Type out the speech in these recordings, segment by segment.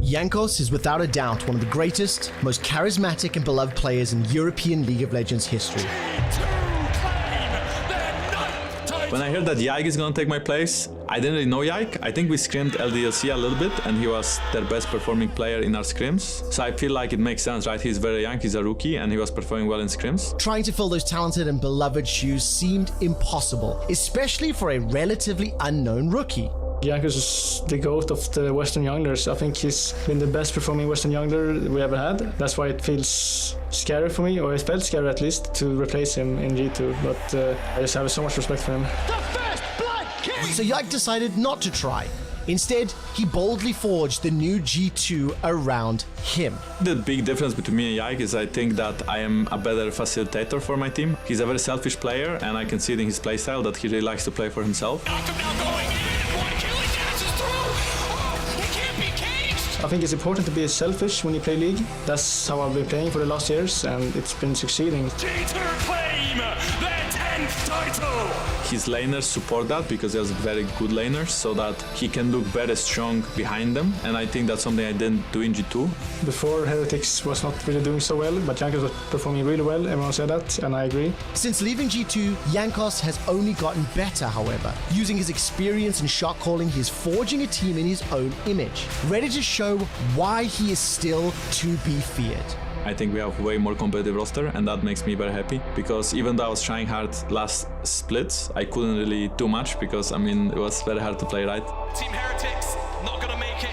Jankos is without a doubt one of the greatest, most charismatic and beloved players in European League of Legends history. When I heard that Yike is gonna take my place, I didn't really know Yike. I think we scrimmed LDLC a little bit and he was their best performing player in our scrims. So I feel like it makes sense, right? He's very young, he's a rookie, and he was performing well in scrims. Trying to fill those talented and beloved shoes seemed impossible, especially for a relatively unknown rookie. Jankos is the GOAT of the Western Junglers. I think he's been the best performing Western Jungler we ever had. That's why it feels scary for me, or it felt scary at least, to replace him in G2. But I just have so much respect for him. So Yike decided not to try. Instead, he boldly forged the new G2 around him. The big difference between me and Yike is I think that I am a better facilitator for my team. He's a very selfish player, and I can see it in his playstyle that he really likes to play for himself. I think it's important to be selfish when you play League. That's how I've been playing for the last years, and it's been succeeding. G2 claim their 10th title! His laners support that because he has very good laners, so that he can look very strong behind them, and I think that's something I didn't do in G2. Before, Heretics was not really doing so well, but Jankos was performing really well. Everyone said that, and I agree. Since leaving G2, Jankos has only gotten better, however. Using his experience in shot calling, he is forging a team in his own image, ready to show why he is still to be feared. I think we have way more competitive roster, and that makes me very happy, because even though I was trying hard last splits, I couldn't really do much because, I mean, it was very hard to play right. Team Heretics not gonna make it.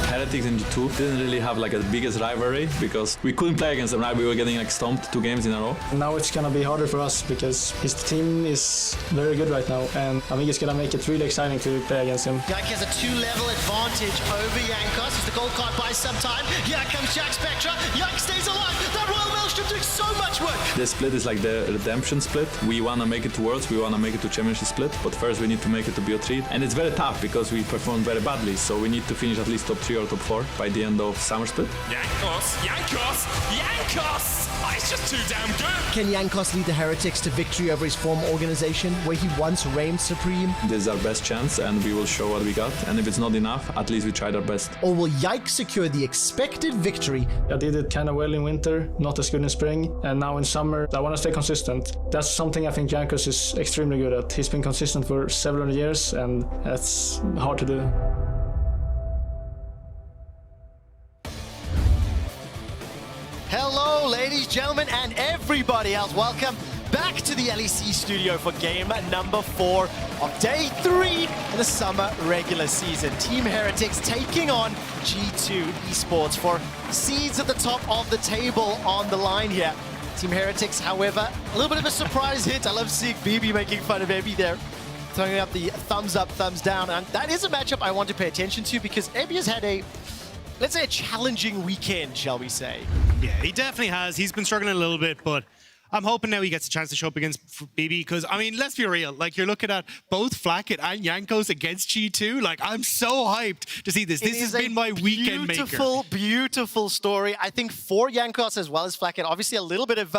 Heretics in G2 didn't really have like the biggest rivalry because we couldn't play against them, right? We were getting like stomped 2 games in a row. Now it's gonna be harder for us because his team is very good right now, and I think it's gonna make it really exciting to play against him. Yike has a 2-level advantage over Jankos as the gold card buys some time. Here comes Jack Spectra. Yike stays alive. That Royal Maelstrom doing so much work. This split is like the redemption split. We wanna make it to Worlds, we wanna make it to Championship split, but first we need to make it to BO3. And it's very tough because we performed very badly, so we need to finish at least top 3 or top 4 by the end of summer split. Jankos! Jankos! Jankos! Oh, it's just too damn good! Can Jankos lead the Heretics to victory over his former organization, where he once reigned supreme? This is our best chance, and we will show what we got. And if it's not enough, at least we tried our best. Or will Yike secure the expected victory? I did it kind of well in winter, not as good in spring, and now in summer I want to stay consistent. That's something I think Jankos is extremely good at. He's been consistent for several years, and that's hard to do. Hello, ladies, gentlemen, and everybody else. Welcome back to the LEC studio for game number 4 of day 3 in the summer regular season. Team Heretics taking on G2 Esports for seeds at the top of the table on the line here. Team Heretics, however, a little bit of a surprise hit. I love seeing BB making fun of Ebi there, throwing up the thumbs up, thumbs down. And that is a matchup I want to pay attention to because Ebi has had a, let's say, a challenging weekend, shall we say. Yeah, he definitely has. He's been struggling a little bit, but I'm hoping now he gets a chance to show up against BB because, I mean, let's be real. Like, you're looking at both Flacket and Jankos against G2. Like, I'm so hyped to see this. This has been my weekend maker. Beautiful, beautiful story. I think for Jankos as well as Flacket, obviously a little bit of,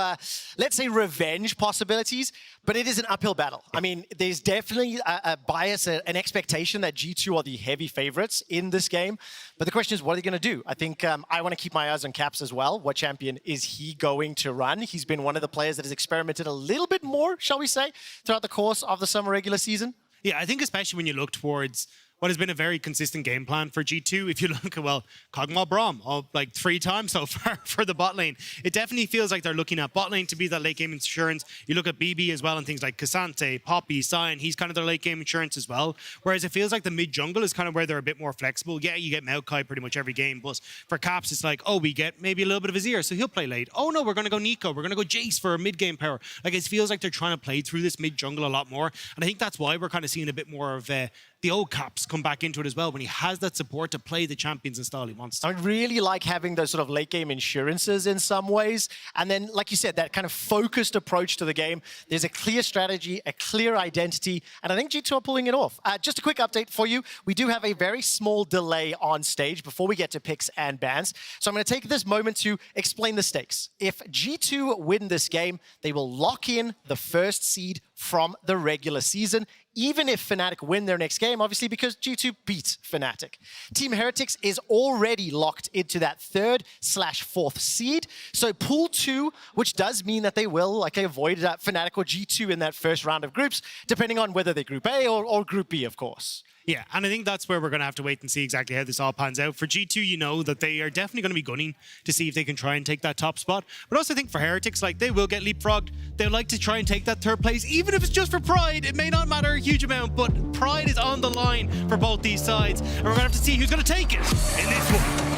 let's say, revenge possibilities, but it is an uphill battle. I mean, there's definitely a bias, an expectation that G2 are the heavy favorites in this game. But the question is, what are they going to do? I think I want to keep my eyes on Caps as well. What champion is he going to run? He's been one of the players that has experimented a little bit more, shall we say, throughout the course of the summer regular season. Yeah, I think especially when you look towards what has been a very consistent game plan for G2. If you look at, well, Kog'Maw Braum, like 3 times so far for the bot lane. It definitely feels like they're looking at bot lane to be that late game insurance. You look at BB as well and things like Cassante, Poppy, Sion, he's kind of their late game insurance as well. Whereas it feels like the mid jungle is kind of where they're a bit more flexible. Yeah, you get Maokai pretty much every game, but for Caps, it's like, oh, we get maybe a little bit of his ear, so he'll play late. Oh no, we're going to go Nico, we're going to go Jace for mid game power. Like, it feels like they're trying to play through this mid jungle a lot more. And I think that's why we're kind of seeing a bit more of the old Caps come back into it as well, when he has that support to play the champions in style he wants to. I really like having those sort of late game insurances in some ways. And then, like you said, that kind of focused approach to the game. There's a clear strategy, a clear identity, and I think G2 are pulling it off. Just a quick update for you. We do have a very small delay on stage before we get to picks and bans. So I'm going to take this moment to explain the stakes. If G2 win this game, they will lock in the first seed from the regular season, even if Fnatic win their next game, obviously because G2 beat Fnatic. Team Heretics is already locked into that 3rd/4th seed. So Pool 2, which does mean that they will avoid Fnatic or G2 in that first round of groups, depending on whether they're Group A or Group B, of course. Yeah, and I think that's where we're going to have to wait and see exactly how this all pans out. For G2, you know that they are definitely going to be gunning to see if they can try and take that top spot. But also I think for Heretics, they will get leapfrogged. They'll like to try and take that 3rd place, even if it's just for pride. It may not matter a huge amount, but pride is on the line for both these sides. And we're going to have to see who's going to take it in this one.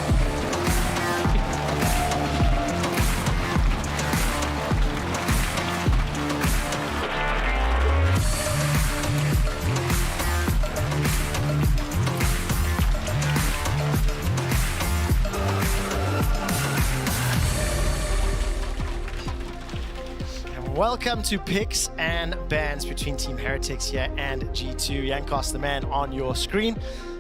Welcome to picks and bans between Team Heretics here and G2. Jankos, the man on your screen,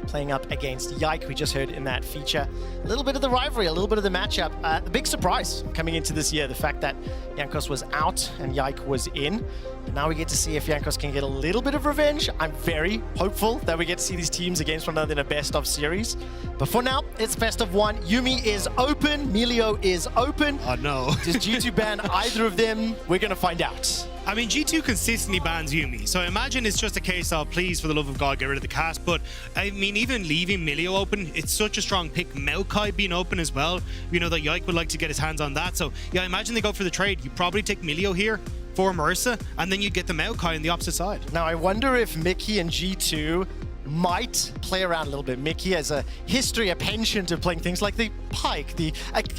playing up against Yike. We just heard in that feature a little bit of the rivalry, a little bit of the matchup. The big surprise coming into this year, the fact that Jankos was out and Yike was in. But now we get to see if Jankos can get a little bit of revenge. I'm very hopeful that we get to see these teams against one another in a best-of series. But for now, it's best of one. Yumi is open. Melio is open. Oh, no. Does G2 ban either of them? We're going to find out. I mean, G2 consistently bans Yumi, so I imagine it's just a case of, please, for the love of God, get rid of the cast. But, I mean, even leaving Melio open, it's such a strong pick. Maokai being open as well. We know that Yike would like to get his hands on that. So, yeah, I imagine they go for the trade. You probably take Melio here for Mersa, and then you get the Maokai on the opposite side. Now, I wonder if Mickey and G2 might play around a little bit. Mickey has a history, a penchant of playing things like the Pike, the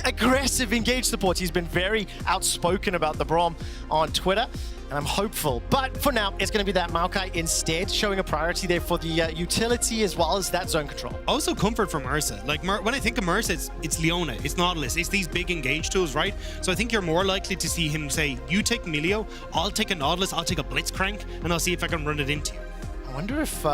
aggressive engage support. He's been very outspoken about the Braum on Twitter, and I'm hopeful. But for now, it's going to be that Maokai instead, showing a priority there for the utility as well as that zone control. Also comfort for Mersa. When I think of Mersa, it's Leona, it's Nautilus, it's these big engage tools, right? So I think you're more likely to see him say, you take Melio, I'll take a Nautilus, I'll take a Blitzcrank, and I'll see if I can run it into you. I wonder if...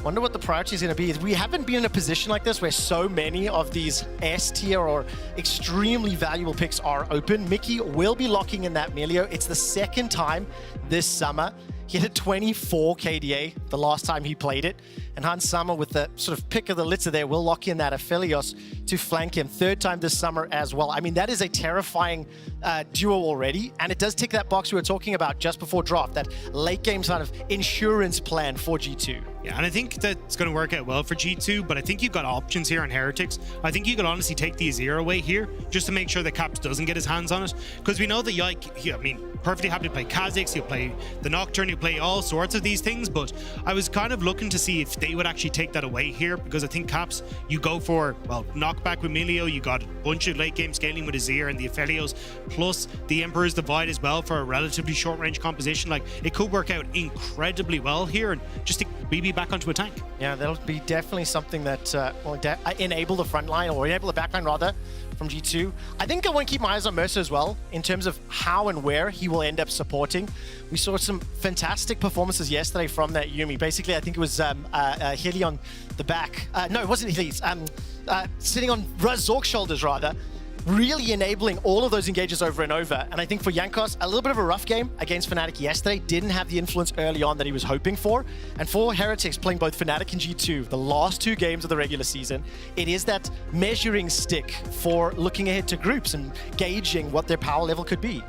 wonder what the priority is going to be. We haven't been in a position like this where so many of these S tier or extremely valuable picks are open. Mickey will be locking in that Melio. It's the 2nd time this summer. He had a 24 KDA the last time he played it. And Hans Summer, with the sort of pick of the litter there, will lock in that Aphelios to flank him. 3rd time this summer as well. I mean, that is a terrifying duo already. And it does tick that box we were talking about just before draft, that late game sort of insurance plan for G2. Yeah, and I think that's going to work out well for G2, but I think you've got options here on Heretics. I think you could honestly take the Azir away here, just to make sure that Caps doesn't get his hands on it. Because we know that Yike, I mean, perfectly happy to play Kha'Zix, he'll play the Nocturne, he'll play all sorts of these things, but I was kind of looking to see if they would actually take that away here, because I think Caps, you go for, well, knockback with Melio, you got a bunch of late game scaling with Azir and the Aphelios, plus the Emperor's Divide as well for a relatively short range composition. It could work out incredibly well here, and just to BB back onto a tank. Yeah, that'll be definitely something that will enable the front line, or enable the back line rather, from G2. I think I want to keep my eyes on Mercer as well, in terms of how and where he will end up supporting. We saw some fantastic performances yesterday from that Yumi. Basically, I think it was Hilly on the back. No, it wasn't Hilly's. Sitting on Razork's shoulders, rather. Really enabling all of those engages over and over. And I think for Jankos, a little bit of a rough game against Fnatic yesterday. Didn't have the influence early on that he was hoping for. And for Heretics, playing both Fnatic and G2, the last 2 games of the regular season, it is that measuring stick for looking ahead to groups and gauging what their power level could be.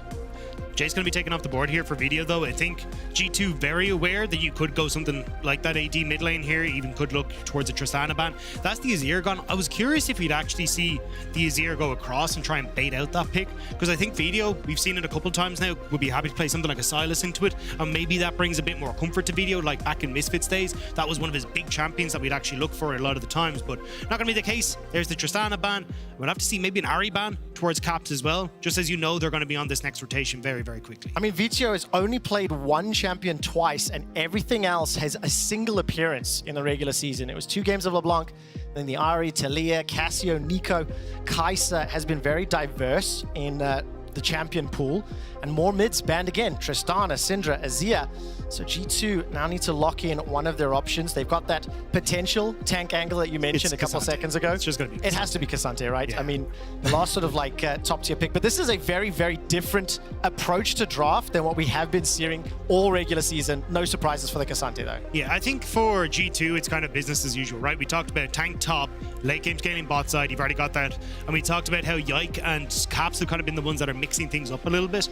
Jay's going to be taken off the board here for video, though. I think G2 very aware that you could go something like that AD mid lane here. Even could look towards a Tristana ban. That's the Azir gone. I was curious if we'd actually see the Azir go across and try and bait out that pick, because I think video, we've seen it a couple times now, would be happy to play something like a Sylas into it, and maybe that brings a bit more comfort to video, like back in Misfits days. That was one of his big champions that we'd actually look for a lot of the times, but not going to be the case. There's the Tristana ban. We'll have to see maybe an Ahri ban towards Caps as well, just as you know they're going to be on this next rotation very, very quickly. I mean, Vizio has only played 1 champion twice, and everything else has a single appearance in the regular season. It was 2 games of LeBlanc, then the Ahri, Talia, Cassio, Nico. Kai'Sa has been very diverse in the champion pool, and more mids banned again. Tristana, Syndra, Azir. So G2 now need to lock in one of their options. They've got that potential tank angle that you mentioned a couple of seconds ago. It's just going to be It has to be Cassante, right? Yeah. I mean, the last sort of like top tier pick, but this is a very, very different approach to draft than what we have been seeing all regular season. No surprises for the Cassante though. Yeah, I think for G2, it's kind of business as usual, right? We talked about tank top, late game scaling bot side, you've already got that. And we talked about how Yike and Caps have kind of been the ones that are mixing things up a little bit.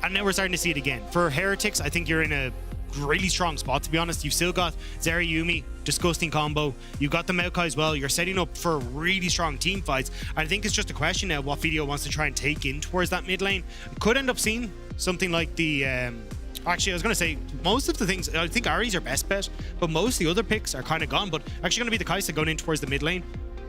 And now we're starting to see it again. For Heretics, I think you're in a really strong spot, to be honest. You've still got Zeri Yumi, disgusting combo. You've got the Maokai as well. You're setting up for really strong team fights. And I think it's just a question now what Video wants to try and take in towards that mid lane. Could end up seeing something like the... Actually, I was going to say, most of the things, I think Ari's your best bet, but most of the other picks are kind of gone. But actually going to be the Kai'Sa going in towards the mid lane.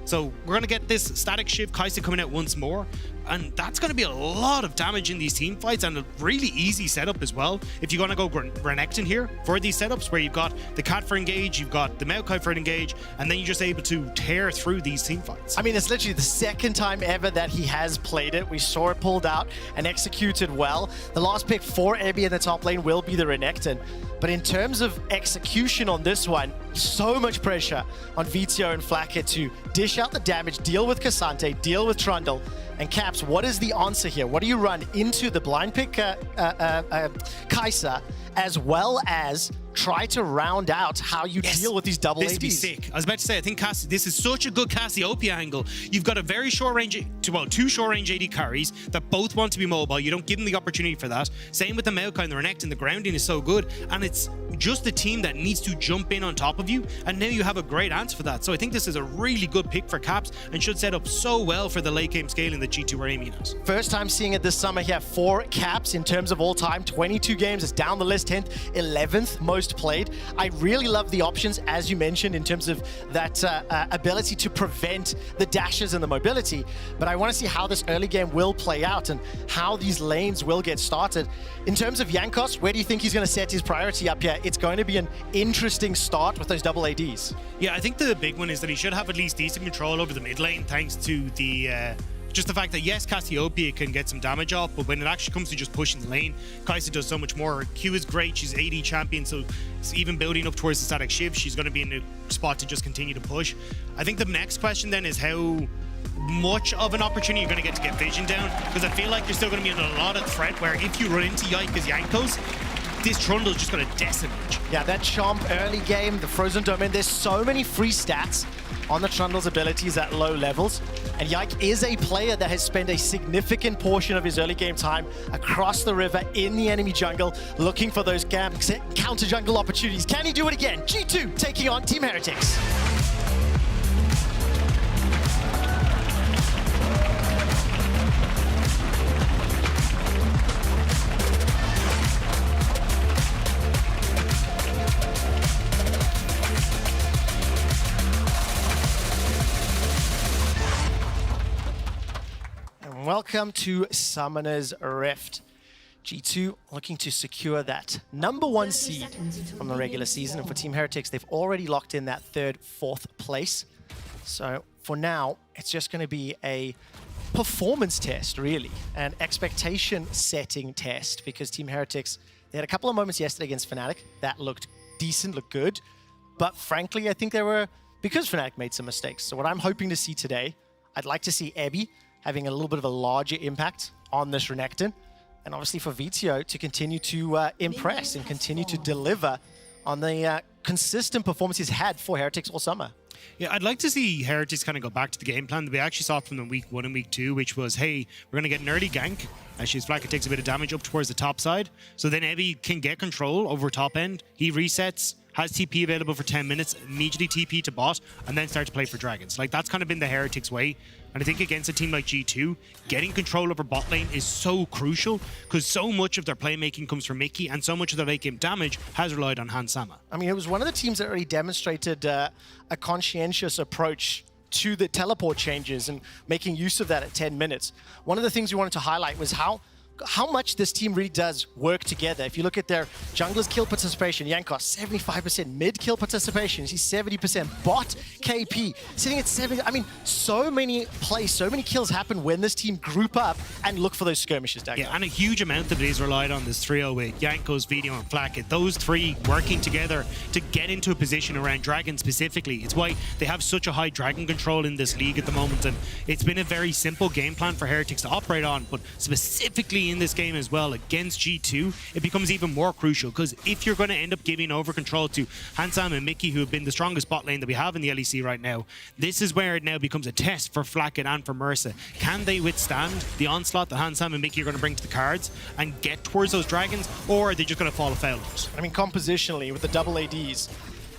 So we're going to get this static shift Kai'Sa coming out once more. And that's going to be a lot of damage in these team fights and a really easy setup as well. If you're going to go Renekton here for these setups where you've got the Cat for engage, you've got the Maokai for engage, and then you're just able to tear through these team fights. I mean, it's literally the second time ever that he has played it. We saw it pulled out and executed well. The last pick for Ebby in the top lane will be the Renekton. But in terms of execution on this one, so much pressure on Vito and Flacket to dish out the damage, deal with Cassante, deal with Trundle. And Caps, what is the answer here? What do you run into the blind pick Kai'Sa, as well as try to round out how you deal with these double ADs? This would be sick. I was about to say, I think this is such a good Cassiopeia angle. You've got a very short range, two short range AD carries that both want to be mobile. You don't give them the opportunity for that. Same with the Maokai and the Renekton. The grounding is so good. And it's just the team that needs to jump in on top of you. And now you have a great answer for that. So I think this is a really good pick for Caps and should set up so well for the late game scaling that G2 are aiming at. First time seeing it this summer here for Caps in terms of all time. 22 games, it's down the list, 10th, 11th most played. I really love the options, as you mentioned, in terms of that ability to prevent the dashes and the mobility. But I want to see how this early game will play out and how these lanes will get started. In terms of Jankos, where do you think he's going to set his priority up here? It's going to be an interesting start with those double ADs. Yeah, I think the big one is that he should have at least decent control over the mid lane thanks to the... just the fact that, yes, Cassiopeia can get some damage off, but when it actually comes to just pushing the lane, Kai'Sa does so much more. Q is great, she's AD champion, so even building up towards the static shift, she's going to be in a spot to just continue to push. I think the next question then is how much of an opportunity you're going to get vision down, because I feel like you're still going to be in a lot of threat where if you run into Yike as Jankos, this Trundle is just going to decimate. Yeah, that Chomp early game, the Frozen Domain, there's so many free stats on the Trundle's abilities at low levels. And Yike is a player that has spent a significant portion of his early game time across the river in the enemy jungle, looking for those counter jungle opportunities. Can he do it again? G2 taking on Team Heretics. Welcome to Summoner's Rift. G2 looking to secure that #1 seed from the regular season. And for Team Heretics, they've already locked in that 3rd, 4th place. So for now, it's just going to be a performance test, really. An expectation setting test, because Team Heretics, they had a couple of moments yesterday against Fnatic that looked decent, looked good. But frankly, I think they were, because Fnatic made some mistakes. So what I'm hoping to see today, I'd like to see Ebby having a little bit of a larger impact on this Renekton. And obviously for Vito to continue to impress and continue to deliver on the consistent performance he's had for Heretics all summer. Yeah, I'd like to see Heretics kind of go back to the game plan that we actually saw from them week 1 and week 2, which was, hey, we're going to get an early gank. Actually, Flacket takes a bit of damage up towards the top side. So then Ebby can get control over top end. He resets, has TP available for 10 minutes, immediately TP to bot, and then start to play for dragons. Like, that's kind of been the Heretics way. And I think against a team like G2, getting control over bot lane is so crucial, because so much of their playmaking comes from Mickey, and so much of their late game damage has relied on Hans Sama. I mean, it was one of the teams that already demonstrated a conscientious approach to the teleport changes and making use of that at 10 minutes. One of the things we wanted to highlight was how how much this team really does work together. If you look at their jungler's kill participation, Jankos 75%, mid kill participation, he's 70%, bot KP sitting at 70. I mean, so many plays, so many kills happen when this team group up and look for those skirmishes, Dagger. Yeah, and a huge amount of it is relied on this trio with Jankos, Video, and Flacket. Those three working together to get into a position around Dragon specifically. It's why they have such a high Dragon control in this league at the moment, and it's been a very simple game plan for Heretics to operate on, but specifically in this game as well against G2, it becomes even more crucial, because if you're going to end up giving over control to Hansam and Mickey, who have been the strongest bot lane that we have in the LEC right now, this is where it now becomes a test for Flacket and for Mersa. Can they withstand the onslaught that Hansam and Mickey are going to bring to the cards and get towards those dragons, or are they just going to fall afoul of it? I mean, compositionally, with the double ADs,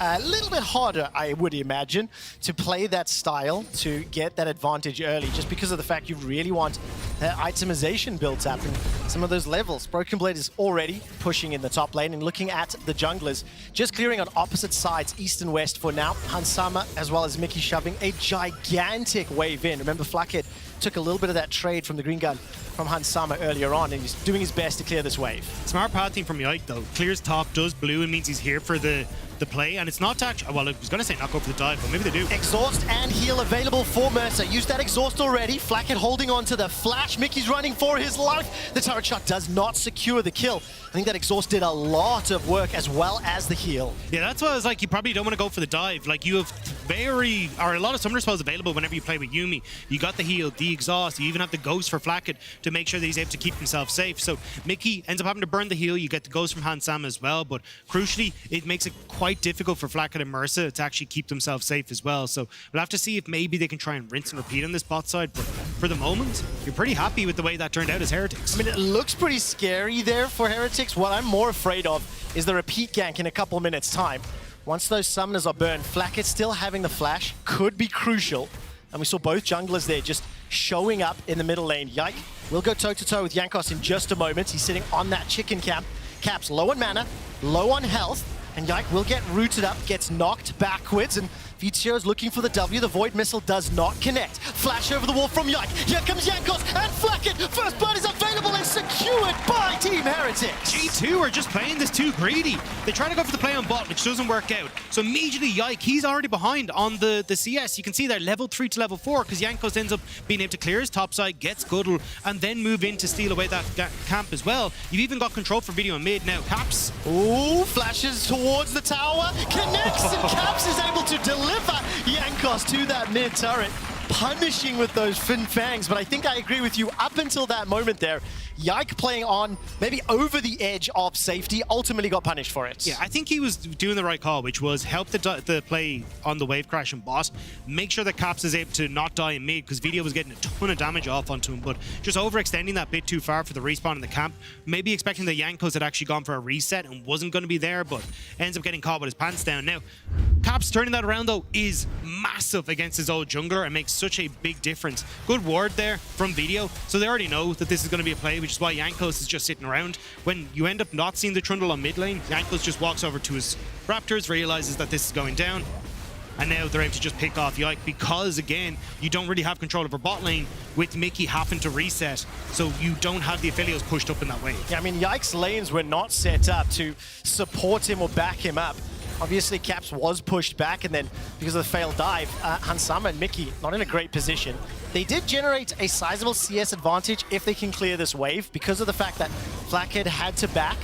a little bit harder, I would imagine, to play that style, to get that advantage early, just because of the fact you really want that itemization built up in some of those levels. Broken Blade is already pushing in the top lane, and looking at the junglers, just clearing on opposite sides, east and west for now. Hansama as well as Mickey shoving a gigantic wave in. Remember, Flacket took a little bit of that trade from the green gun from Hansama earlier on, and he's doing his best to clear this wave. Smart pathing from Yike though. Clears top, does blue, and means he's here for the play, and it's not to actually, well, I was going to say not go for the dive, but maybe they do. Exhaust and heal available for Mersa. Used that exhaust already. Flacket holding on to the flash. Mickey's running for his life. The turret shot does not secure the kill. I think that exhaust did a lot of work as well as the heal. Yeah, that's why I was like, you probably don't want to go for the dive. Like, you have a lot of summoner spells available whenever you play with Yuumi. You got the heal, the exhaust, you even have the ghost for Flacket to make sure that he's able to keep himself safe. So Mickey ends up having to burn the heal. You get the ghost from Hansam as well, but crucially, it makes it quite difficult for Flacket and Mersa to actually keep themselves safe as well. So we'll have to see if maybe they can try and rinse and repeat on this bot side, but for the moment, you're pretty happy with the way that turned out as Heretics. I mean, it looks pretty scary there for Heretics. What I'm more afraid of is the repeat gank in a couple minutes time. Once those summoners are burned, Flacket still having the flash could be crucial. And we saw both junglers there just showing up in the middle lane. Yike will go toe-to-toe with Jankos in just a moment. He's sitting on that chicken camp. Caps low on mana, low on health, and Yike will get rooted up, gets knocked backwards, and Vizio is looking for the W. The Void Missile does not connect. Flash over the wall from Yike. Here comes Jankos and Flacket. First blood is available and secured by Team Heretics. G2 are just playing this too greedy. They try to go for the play on bot, which doesn't work out. So immediately Yike, he's already behind on the CS. You can see they're level 3 to level 4 because Jankos ends up being able to clear his top side, get Scuttle, and then move in to steal away that camp as well. You've even got control for Video and mid now. Caps. Ooh, flashes towards the tower, connects, and Caps is able to deliver Jankos to that mid turret, punishing with those Fin Fangs. But I think I agree with you, up until that moment there, Yike playing on maybe over the edge of safety, ultimately got punished for it. Yeah, I think he was doing the right call, which was help the play on the wave crash and boss, make sure that Caps is able to not die in mid, because Video was getting a ton of damage off onto him, but just overextending that bit too far for the respawn in the camp, maybe expecting the Jankos had actually gone for a reset and wasn't going to be there, but ends up getting caught with his pants down. Now, Caps turning that around though is massive against his old jungler and makes such a big difference. Good ward there from Video, so they already know that this is going to be a play, which is why Jankos is just sitting around. When you end up not seeing the Trundle on mid lane, Jankos just walks over to his Raptors, realizes that this is going down, and now they're able to just pick off Yike, because again, you don't really have control over bot lane with Mickey having to reset, so you don't have the affiliates pushed up in that way. Yeah, I mean, Yike's lanes were not set up to support him or back him up. Obviously, Caps was pushed back, and then because of the failed dive, Hansama and Mickey not in a great position. They did generate a sizable CS advantage if they can clear this wave, because of the fact that Flackhead had to back,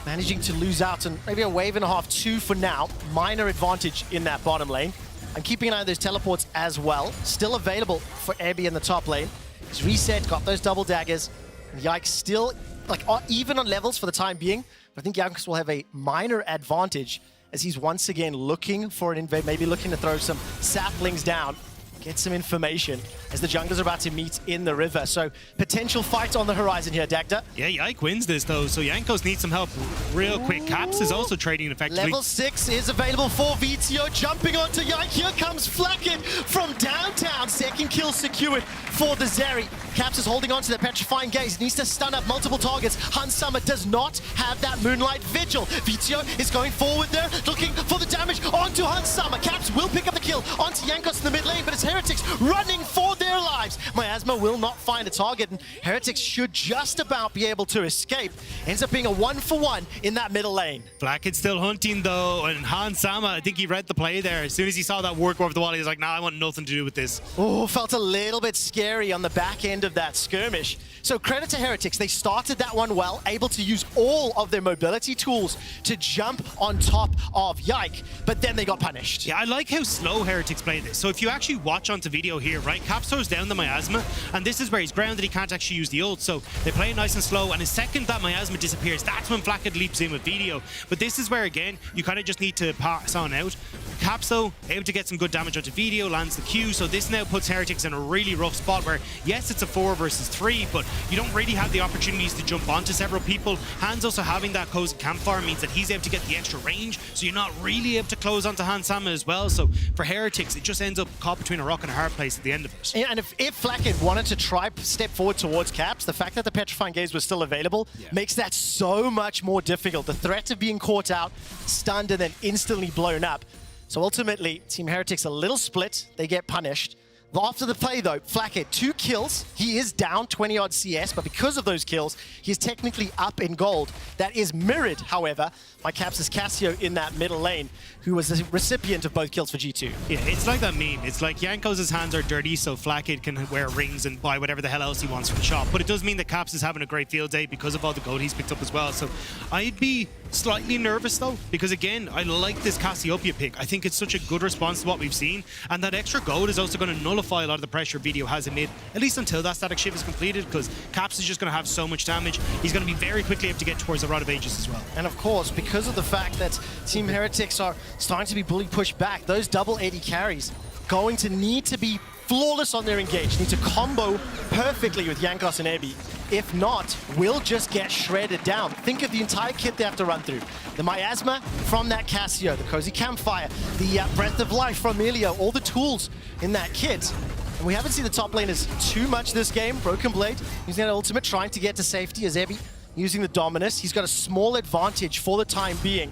managing to lose out, and maybe a wave and a half, 2 for now. Minor advantage in that bottom lane. I'm keeping an eye on those teleports as well. Still available for Abby in the top lane. He's reset, got those double daggers. And Yike still, like, even on levels for the time being. But I think Jankos will have a minor advantage as he's once again looking for an invade, maybe looking to throw some saplings down, get some information as the junglers are about to meet in the river. So potential fight on the horizon here, Dagda. Yeah, Yike wins this though, so Jankos needs some help real quick. Caps is also trading effectively. Level 6 is available for Vizio, jumping onto Yike. Here comes Flacket from downtown. Second kill secured for the Zeri. Caps is holding on to the petrifying gaze. Needs to stun up multiple targets. Hansama does not have that Moonlight Vigil. Vizio is going forward there, looking for the damage onto Hansama. Caps will pick up the kill onto Jankos in the mid lane, but it's Heretics running for for their lives. Miasma will not find a target, and Heretics should just about be able to escape. Ends up being a 1-for-1 in that middle lane. Blackhead's still hunting though, and Han Sama, I think he read the play there. As soon as he saw that work over the wall, he was like, nah, I want nothing to do with this. Oh, felt a little bit scary on the back end of that skirmish. So credit to Heretics, they started that one well, able to use all of their mobility tools to jump on top of Yike, but then they got punished. Yeah, I like how slow Heretics play this. So if you actually watch onto video here, right, Caps throws down the Miasma, and this is where he's grounded, he can't actually use the ult, so they play it nice and slow, and the second that Miasma disappears, that's when Blackhead leaps in with video. But this is where, again, you kind of just need to pass on out. Caps, though, able to get some good damage onto video, lands the Q, so this now puts Heretics in a really rough spot where, yes, it's a 4 versus 3, but you don't really have the opportunities to jump onto several people. Hans also having that cozy campfire means that he's able to get the extra range, so you're not really able to close onto Han Sama as well. So for Heretics, it just ends up caught between a rock and a hard place at the end of it. And if Blackhead wanted to try step forward towards Caps, the fact that the Petrifying Gaze was still available makes that so much more difficult. The threat of being caught out, stunned, and then instantly blown up. So ultimately, Team Heretics a little split. They get punished. After the play, though, Blackhead, 2 kills. He is down 20-odd CS, but because of those kills, he's technically up in gold. That is mirrored, however, by Caps' Cassio in that middle lane, who was the recipient of both kills for G2. Yeah, it's like that meme. It's like Jankos' hands are dirty, so Blackhead can wear rings and buy whatever the hell else he wants from the shop. But it does mean that Caps is having a great field day because of all the gold he's picked up as well. So I'd be slightly nervous, though, because, again, I like this Cassiopeia pick. I think it's such a good response to what we've seen, and that extra gold is also going to nullify a lot of the pressure video has in mid, at least until that static shift is completed, because Caps is just going to have so much damage. He's going to be very quickly able to get towards the Rod of Ages as well. And of course, because of the fact that Team Heretics are starting to be bully pushed back, those double 80 carries going to need to be flawless on their engage, need to combo perfectly with Jankos and Ebi. If not, we'll just get shredded down. Think of the entire kit they have to run through. The Miasma from that Cassio, the Cozy Campfire, the Breath of Life from Elio, all the tools in that kit. And we haven't seen the top laners too much this game. Broken Blade using that ultimate, trying to get to safety as Ebi using the Dominus. He's got a small advantage for the time being.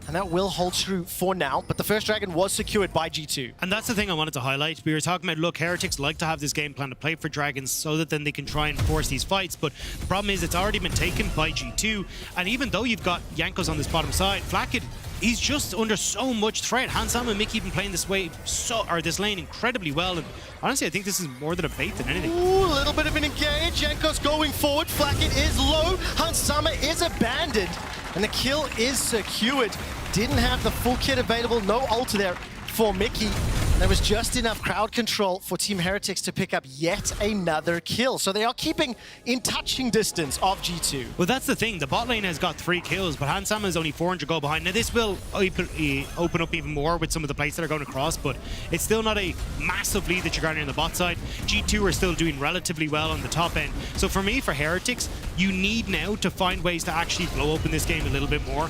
And that will hold true for now, but the first dragon was secured by G2. And that's the thing I wanted to highlight. We were talking about, look, Heretics like to have this game plan to play for dragons so that then they can try and force these fights, but the problem is it's already been taken by G2, and even though you've got Jankos on this bottom side, Blackhead, he's just under so much threat. Hans Sama and Mickey been playing this this lane incredibly well, and honestly, I think this is more than a bait than anything. Ooh, a little bit of an engage. Jankos going forward. Blackhead is low. Hans Sama is abandoned, and the kill is secured. Didn't have the full kit available. No ult there for Mickey. And there was just enough crowd control for Team Heretics to pick up yet another kill. So they are keeping in touching distance of G2. Well, that's the thing. The bot lane has got 3 kills, but Han Sama is only 400 gold behind. Now, this will open up even more with some of the plays that are going across, but it's still not a massive lead that you're garnering on the bot side. G2 are still doing relatively well on the top end. So for me, for Heretics, you need now to find ways to actually blow open this game a little bit more.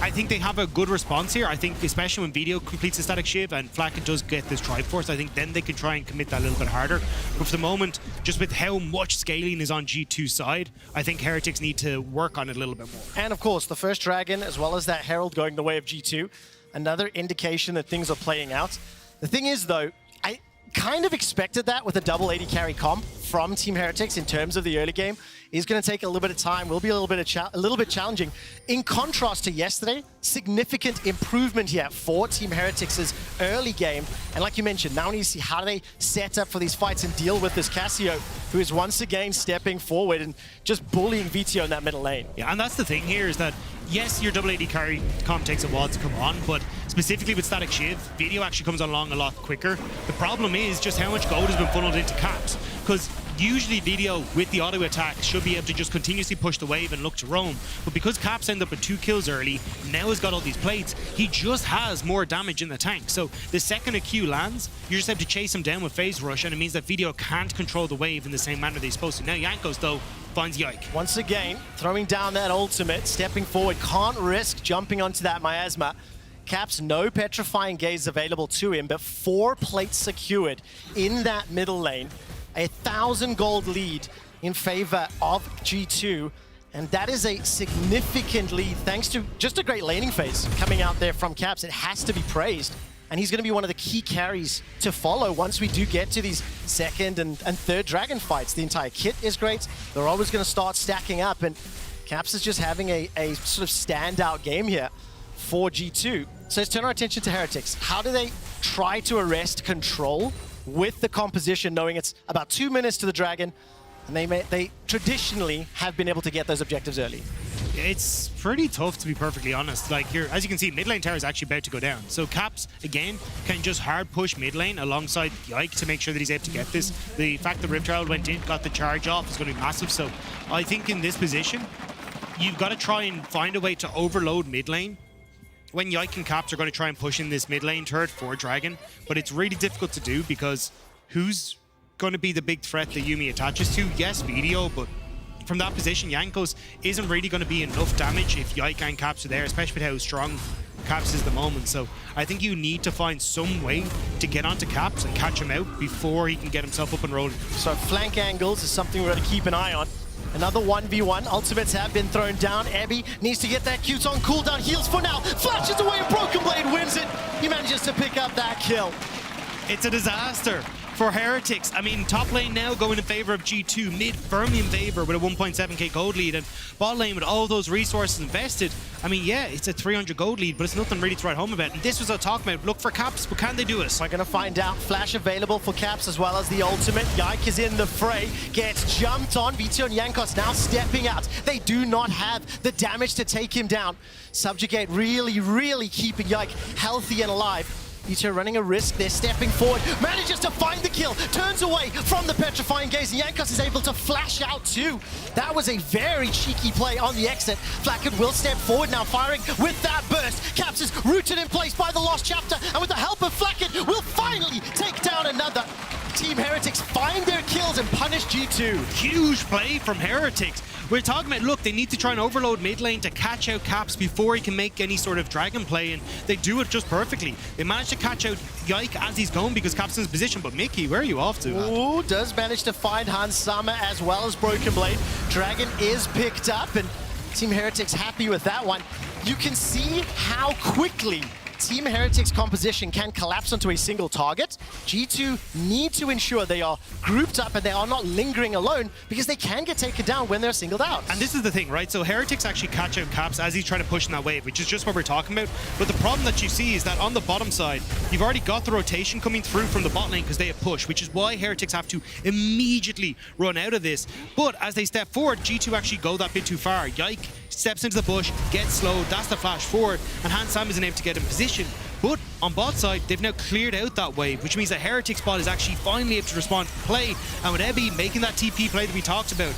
I think they have a good response here. I think especially when video completes the static shiv and Blackhead does get this Triforce, I think then they can try and commit that a little bit harder. But for the moment, just with how much scaling is on G2's side, I think Heretics need to work on it a little bit more. And of course, the first dragon, as well as that Herald going the way of G2, another indication that things are playing out. The thing is, though, I kind of expected that with a double 80 carry comp from Team Heretics in terms of the early game. Is going to take a little bit of time, will be a little bit challenging. In contrast to yesterday, significant improvement here for Team Heretics' early game. And like you mentioned, now we need to see how they set up for these fights and deal with this Cassio, who is once again stepping forward and just bullying VTO in that middle lane. Yeah, and that's the thing here is that, yes, your double 80 carry comp takes a while to come on, but specifically with static shiv, video actually comes along a lot quicker. The problem is just how much gold has been funneled into Caps, because usually video with the auto attack should be able to just continuously push the wave and look to roam. But because Caps end up with 2 kills early, now he's got all these plates, he just has more damage in the tank. So the second a Q lands, you just have to chase him down with phase rush, and it means that video can't control the wave in the same manner they're supposed to. Now Jankos, though, finds Yike. Once again, throwing down that ultimate, stepping forward, can't risk jumping onto that Miasma. Caps, no Petrifying Gaze available to him, but 4 plates secured in that middle lane. 1,000 gold lead in favor of G2, and that is a significant lead thanks to just a great laning phase coming out there from Caps. It has to be praised. and he's going to be one of the key carries to follow once we do get to these second and third Dragon fights. The entire kit is great. They're always going to start stacking up, and Caps is just having a sort of standout game here for G2. So let's turn our attention to Heretics. How do they try to arrest control with the composition, knowing it's about 2 minutes to the Dragon, and they traditionally have been able to get those objectives early? It's pretty tough, to be perfectly honest. Like, here, as you can see, mid lane tower is actually about to go down. So Caps, again, can just hard push mid lane alongside Yike to make sure that he's able to get this. The fact that Rift Herald went in, got the charge off, is going to be massive. So I think in this position, you've got to try and find a way to overload mid lane when Yike and Caps are going to try and push in this mid lane turret for Dragon. But it's really difficult to do because who's going to be the big threat that Yuumi attaches to? Yes, Video, but from that position, Jankos isn't really going to be enough damage if Yike and Caps are there, especially with how strong Caps is at the moment. So I think you need to find some way to get onto Caps and catch him out before he can get himself up and rolling. So flank angles is something we're going to keep an eye on. Another 1v1. Ultimates have been thrown down. Ebby needs to get that Qt on cooldown. Heals for now. Flashes away and Broken Blade wins it. He manages to pick up that kill. It's a disaster for Heretics. I mean, top lane now going in favor of G2, mid firmly in favor with a 1.7k gold lead, and bot lane with all those resources invested. I mean, yeah, it's a 300 gold lead, but it's nothing really to write home about. And this was what I'm talking about. Look for Caps, but can they do it? We're going to find out. Flash available for Caps as well as the ultimate. Yike is in the fray, gets jumped on. Vito and Jankos now stepping out. They do not have the damage to take him down. Subjugate really keeping Yike healthy and alive. Vito running a risk, they're stepping forward, manages to find the kill, turns away from the petrifying gaze, and Jankos is able to flash out too. That was a very cheeky play on the exit. Flacken will step forward now, firing with that burst. Caps is rooted in place by the Lost Chapter, and with the help of Flacken, will finally take down another. Team Heretics find their kills and punish G2. Huge play from Heretics. We're talking about, look, they need to try and overload mid lane to catch out Caps before he can make any sort of Dragon play, and they do it just perfectly. They manage to catch out Yike as he's going because Caps is in his position, but Mickey, where are you off to? Ooh, does manage to find Hans Sama as well as Broken Blade. Dragon is picked up, and Team Heretics happy with that one. You can see how quickly Team Heretics' composition can collapse onto a single target. G2 need to ensure they are grouped up and they are not lingering alone, because they can get taken down when they're singled out. And this is the thing, right? So Heretics actually catch out Caps as he's trying to push in that wave, which is just what we're talking about. But the problem that you see is that on the bottom side, you've already got the rotation coming through from the bot lane because they have push, which is why Heretics have to immediately run out of this. But as they step forward, G2 actually go that bit too far. Yike steps into the bush, gets slowed, that's the flash forward, and Hans Sam isn't able to get in position. But on bot side, they've now cleared out that wave, which means that Heretics bot is actually finally able to respond to play. And with Ebby making that TP play that we talked about,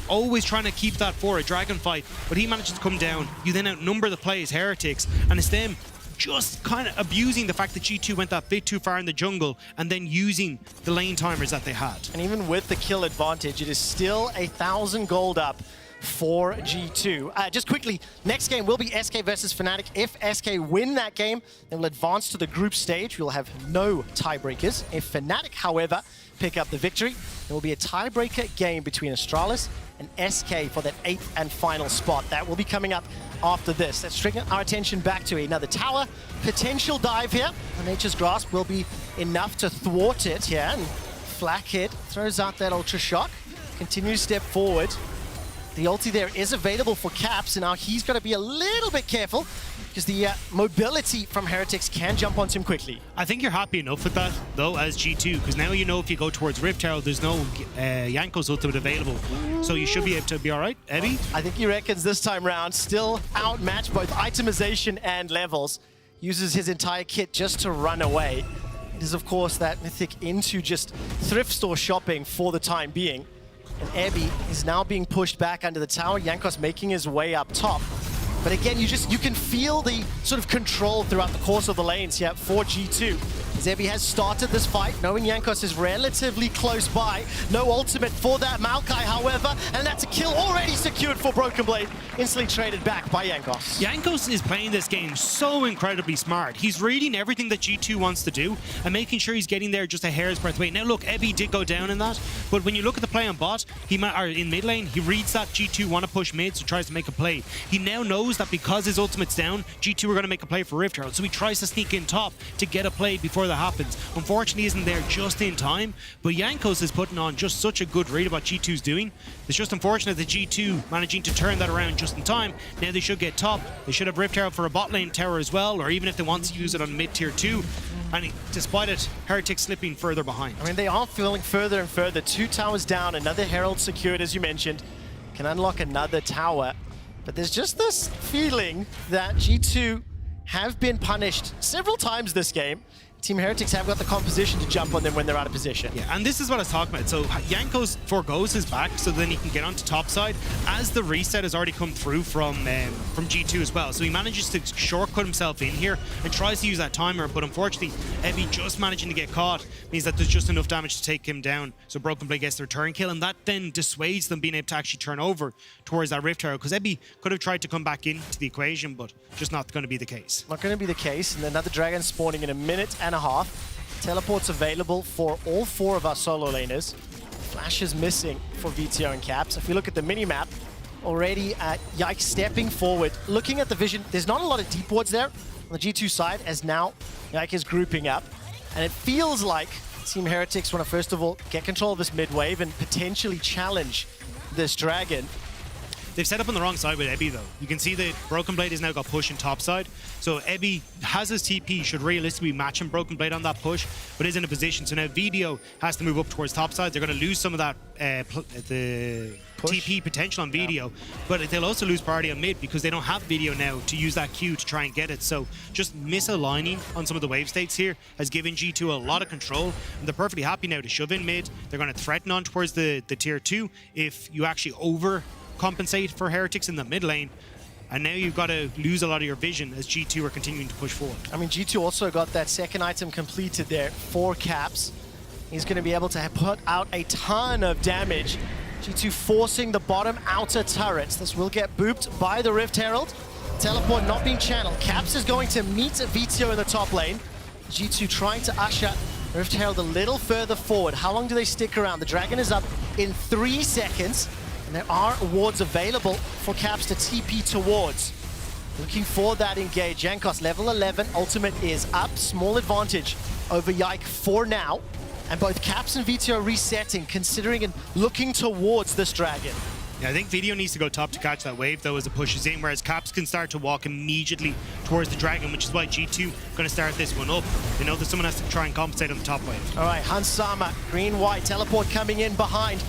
always trying to keep that for a Dragon fight, but he manages to come down. You then outnumber the play as Heretics, and it's them just kind of abusing the fact that G2 went that bit too far in the jungle and then using the lane timers that they had. And even with the kill advantage, it is still 1,000 gold up for G2. Just quickly, next game will be SK versus Fnatic. If SK win that game, they will advance to the group stage. We'll have no tiebreakers. If Fnatic, however, pick up the victory, there will be a tiebreaker game between Astralis and SK for that 8th and final spot. That will be coming up after this. Let's bring our attention back to another tower. Potential dive here. Nature's Grasp will be enough to thwart it here. And Flackhead throws out that Ultra Shock. Continues to step forward. The ulti there is available for Caps, and now he's got to be a little bit careful because the mobility from Heretics can jump onto him quickly. I think you're happy enough with that, though, as G2, because now you know if you go towards Rift Herald, there's no Jankos ultimate available. So you should be able to be all right. Eddie? I think he reckons this time round, still outmatched both itemization and levels. Uses his entire kit just to run away. It is, of course, that mythic into just thrift store shopping for the time being. And Ebby is now being pushed back under the tower. Jankos making his way up top. But again, you can feel the sort of control throughout the course of the lanes here for G2. Zebi has started this fight, knowing Jankos is relatively close by. No ultimate for that Maokai, however, and that's a kill already secured for Broken Blade. Instantly traded back by Jankos. Jankos is playing this game so incredibly smart. He's reading everything that G2 wants to do and making sure he's getting there just a hair's breadth away. Now look, Ebby did go down in that, but when you look at the play on bot, or in mid lane, he reads that G2 want to push mid, so tries to make a play. He now knows that because his ultimate's down, G2 are going to make a play for Rift Herald, so he tries to sneak in top to get a play before that happens. Unfortunately, he isn't there just in time, but Jankos is putting on just such a good read of what G2's doing. It's just unfortunate that G2 managing to turn that around just in time. Now they should get top. They should have Rift Herald for a bot lane tower as well, or even if they want to use it on mid tier 2. And despite it, Heretics slipping further behind. I mean, they are falling further and further. 2 towers down, another Herald secured, as you mentioned. Can unlock another tower. But there's just this feeling that G2 have been punished several times this game. Team Heretics have got the composition to jump on them when they're out of position. Yeah, and this is what I was talking about. So Jankos forgoes his back so then he can get onto top side as the reset has already come through from G2 as well. So he manages to shortcut himself in here and tries to use that timer, but unfortunately, Ebby just managing to get caught means that there's just enough damage to take him down. So Broken Blade gets the return kill, and that then dissuades them being able to actually turn over towards that Rift Herald, because Ebby could have tried to come back into the equation, but just not going to be the case. Not going to be the case, and another dragon spawning in a minute and a half. Teleports available for all 4 of our solo laners. Flash is missing for VTO and Caps. If we look at the mini-map, already Yike stepping forward. Looking at the vision, there's not a lot of deep wards there on the G2 side, as now Yike is grouping up. And it feels like Team Heretics want to first of all get control of this mid-wave and potentially challenge this dragon. They've set up on the wrong side with Ebby, though. You can see that Broken Blade has now got pushing top side. So Ebby has his TP, should realistically be matching Broken Blade on that push, but is in a position. So now VDO has to move up towards top side. They're going to lose some of that the TP potential on VDO, but they'll also lose priority on mid because they don't have VDO now to use that Q to try and get it. So just misaligning on some of the wave states here has given G2 a lot of control, and they're perfectly happy now to shove in mid. They're going to threaten on towards the tier 2 if you actually compensate for Heretics in the mid lane, and now you've got to lose a lot of your vision as G2 are continuing to push forward. I mean, G2 also got that second item completed there for Caps. He's going to be able to put out a ton of damage. G2 forcing the bottom outer turrets. This will get booped by the Rift Herald. Teleport not being channeled. Caps is going to meet VTO in the top lane. G2 trying to usher Rift Herald a little further forward. How long do they stick around? The dragon is up in 3 seconds. And there are wards available for Caps to TP towards. Looking for that engage. Jankos, level 11, ultimate is up. Small advantage over Yike for now. And both Caps and VTO are resetting, considering and looking towards this dragon. Yeah, I think VDO needs to go top to catch that wave, though, as it pushes in, whereas Caps can start to walk immediately towards the dragon, which is why G2 going to start this one up. They know that someone has to try and compensate on the top wave. All right, Hansama, green-white, teleport coming in behind.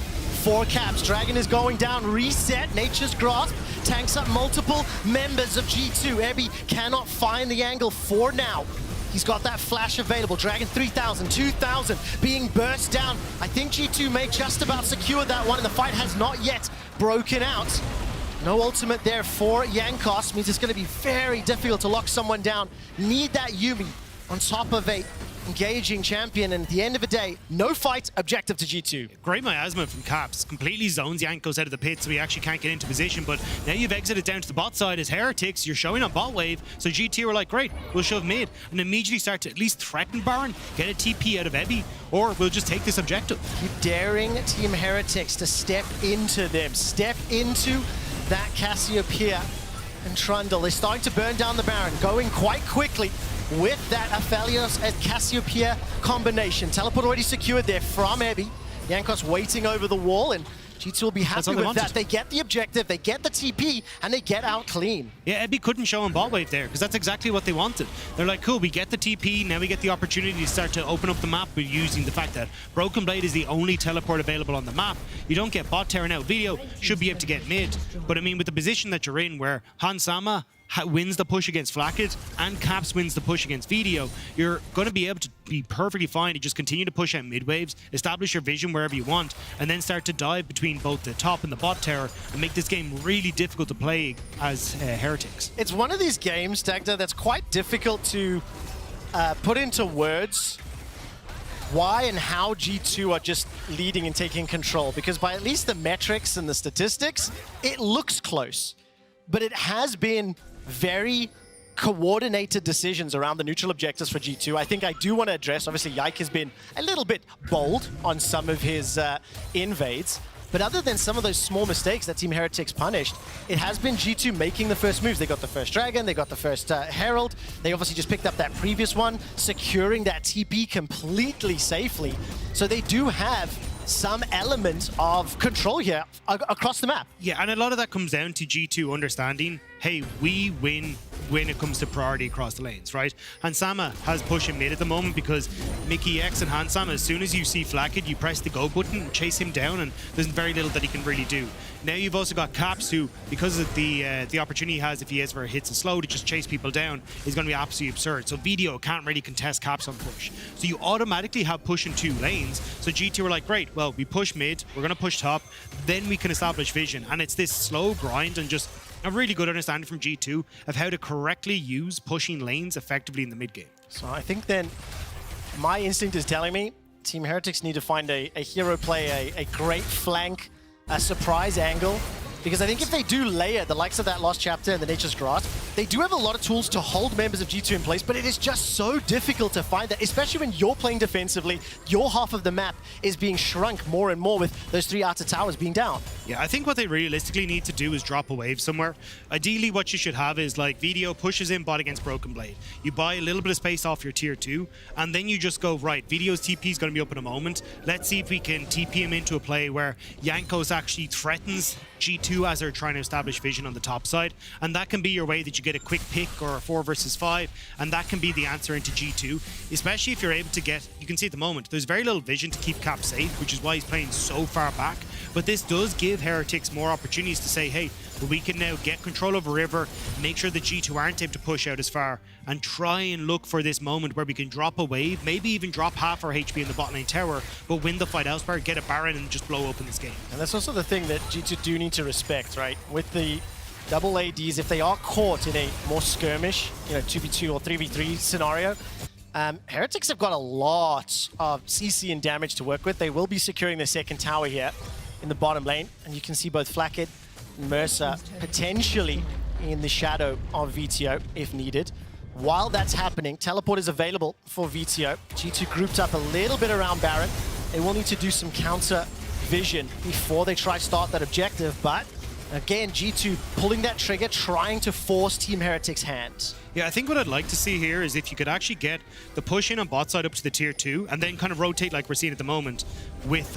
4 Caps, dragon is going down, reset, Nature's Grasp, tanks up multiple members of G2. Ebby cannot find the angle for now. He's got that flash available. Dragon 3,000, 2,000 being burst down. I think G2 may just about secure that one, and the fight has not yet broken out. No ultimate there for Jankos, means it's going to be very difficult to lock someone down. Need that Yuumi on top of a engaging champion, and at the end of the day, no fight, objective to G2. Great miasma from Caps. Completely zones Jankos out of the pit, so he actually can't get into position, but now you've exited down to the bot side as Heretics. You're showing on bot wave, so G2 are like, great, we'll shove mid, and immediately start to at least threaten Baron, get a TP out of Ebby, or we'll just take this objective. Keep daring Team Heretics to step into them, step into that Cassiopeia and Trundle. They're starting to burn down the Baron, going quite quickly with that Aphelios and Cassiopeia combination. Teleport already secured there from Ebby. Jankos waiting over the wall, and G2 will be happy with that. They get the objective, they get the TP, and they get out clean. Yeah, Ebby couldn't show on bot wave there, because that's exactly what they wanted. They're like, cool, we get the TP, now we get the opportunity to start to open up the map by using the fact that Broken Blade is the only teleport available on the map. You don't get bot tearing out. Video should be able to get mid, but I mean, with the position that you're in, where Hansama wins the push against Flacket and Caps wins the push against VDO, you're going to be able to be perfectly fine to just continue to push out mid waves, establish your vision wherever you want, and then start to dive between both the top and the bot tower and make this game really difficult to play as Heretics. It's one of these games, Dagda, that's quite difficult to put into words why and how G2 are just leading and taking control, because by at least the metrics and the statistics, it looks close. But it has been very coordinated decisions around the neutral objectives for G2. I think I do want to address, obviously, Yike has been a little bit bold on some of his invades. But other than some of those small mistakes that Team Heretics punished, it has been G2 making the first moves. They got the first Dragon, they got the first Herald. They obviously just picked up that previous one, securing that TP completely safely. So they do have some element of control here across the map. Yeah, and a lot of that comes down to G2 understanding, hey, we win when it comes to priority across the lanes, right? Hansama has push him mid at the moment because Mickey X and Hansama, as soon as you see Flakked, you press the go button and chase him down, and there's very little that he can really do. Now you've also got Caps, who, because of the opportunity he has if he ever hits a slow to just chase people down, is going to be absolutely absurd. So Video can't really contest Caps on push. So you automatically have push in 2 lanes. So G2 are like, great, well, we push mid, we're going to push top, then we can establish vision. And it's this slow grind and just a really good understanding from G2 of how to correctly use pushing lanes effectively in the mid game. So I think then my instinct is telling me Team Heretics need to find a hero play, a great flank, a surprise angle. Because I think if they do layer the likes of that Lost Chapter and the Nature's Grasp, they do have a lot of tools to hold members of G2 in place, but it is just so difficult to find that, especially when you're playing defensively, your half of the map is being shrunk more and more with those 3 outer towers being down. Yeah, I think what they realistically need to do is drop a wave somewhere. Ideally, what you should have is like Video pushes in bot against Broken Blade. You buy a little bit of space off your tier 2, and then you just go, right, Video's TP is going to be up in a moment. Let's see if we can TP him into a play where Jankos actually threatens G2 as they're trying to establish vision on the top side, and that can be your way that you get a quick pick or a 4 versus 5, and that can be the answer into G2, especially if you're able to get, you can see at the moment, there's very little vision to keep Cap safe, which is why he's playing so far back, but this does give Heretics more opportunities to say, hey, well, we can now get control over River, make sure that G2 aren't able to push out as far, and try and look for this moment where we can drop a wave, maybe even drop half our HP in the bot lane tower, but win the fight elsewhere, get a Baron, and just blow open this game. And that's also the thing that G2 do need to respect, right? With the double ADs, if they are caught in a more skirmish, 2v2 or 3v3 scenario, Heretics have got a lot of CC and damage to work with. They will be securing their second tower here in the bottom lane, and you can see both Flakked and Mercer potentially in the shadow of VTO if needed. While that's happening, teleport is available for VTO. G2 grouped up a little bit around Baron. They will need to do some counter vision before they try to start that objective, but again, G2 pulling that trigger, trying to force Team Heretics' hand. Yeah, I think what I'd like to see here is if you could actually get the push in on bot side up to the tier 2 and then kind of rotate like we're seeing at the moment with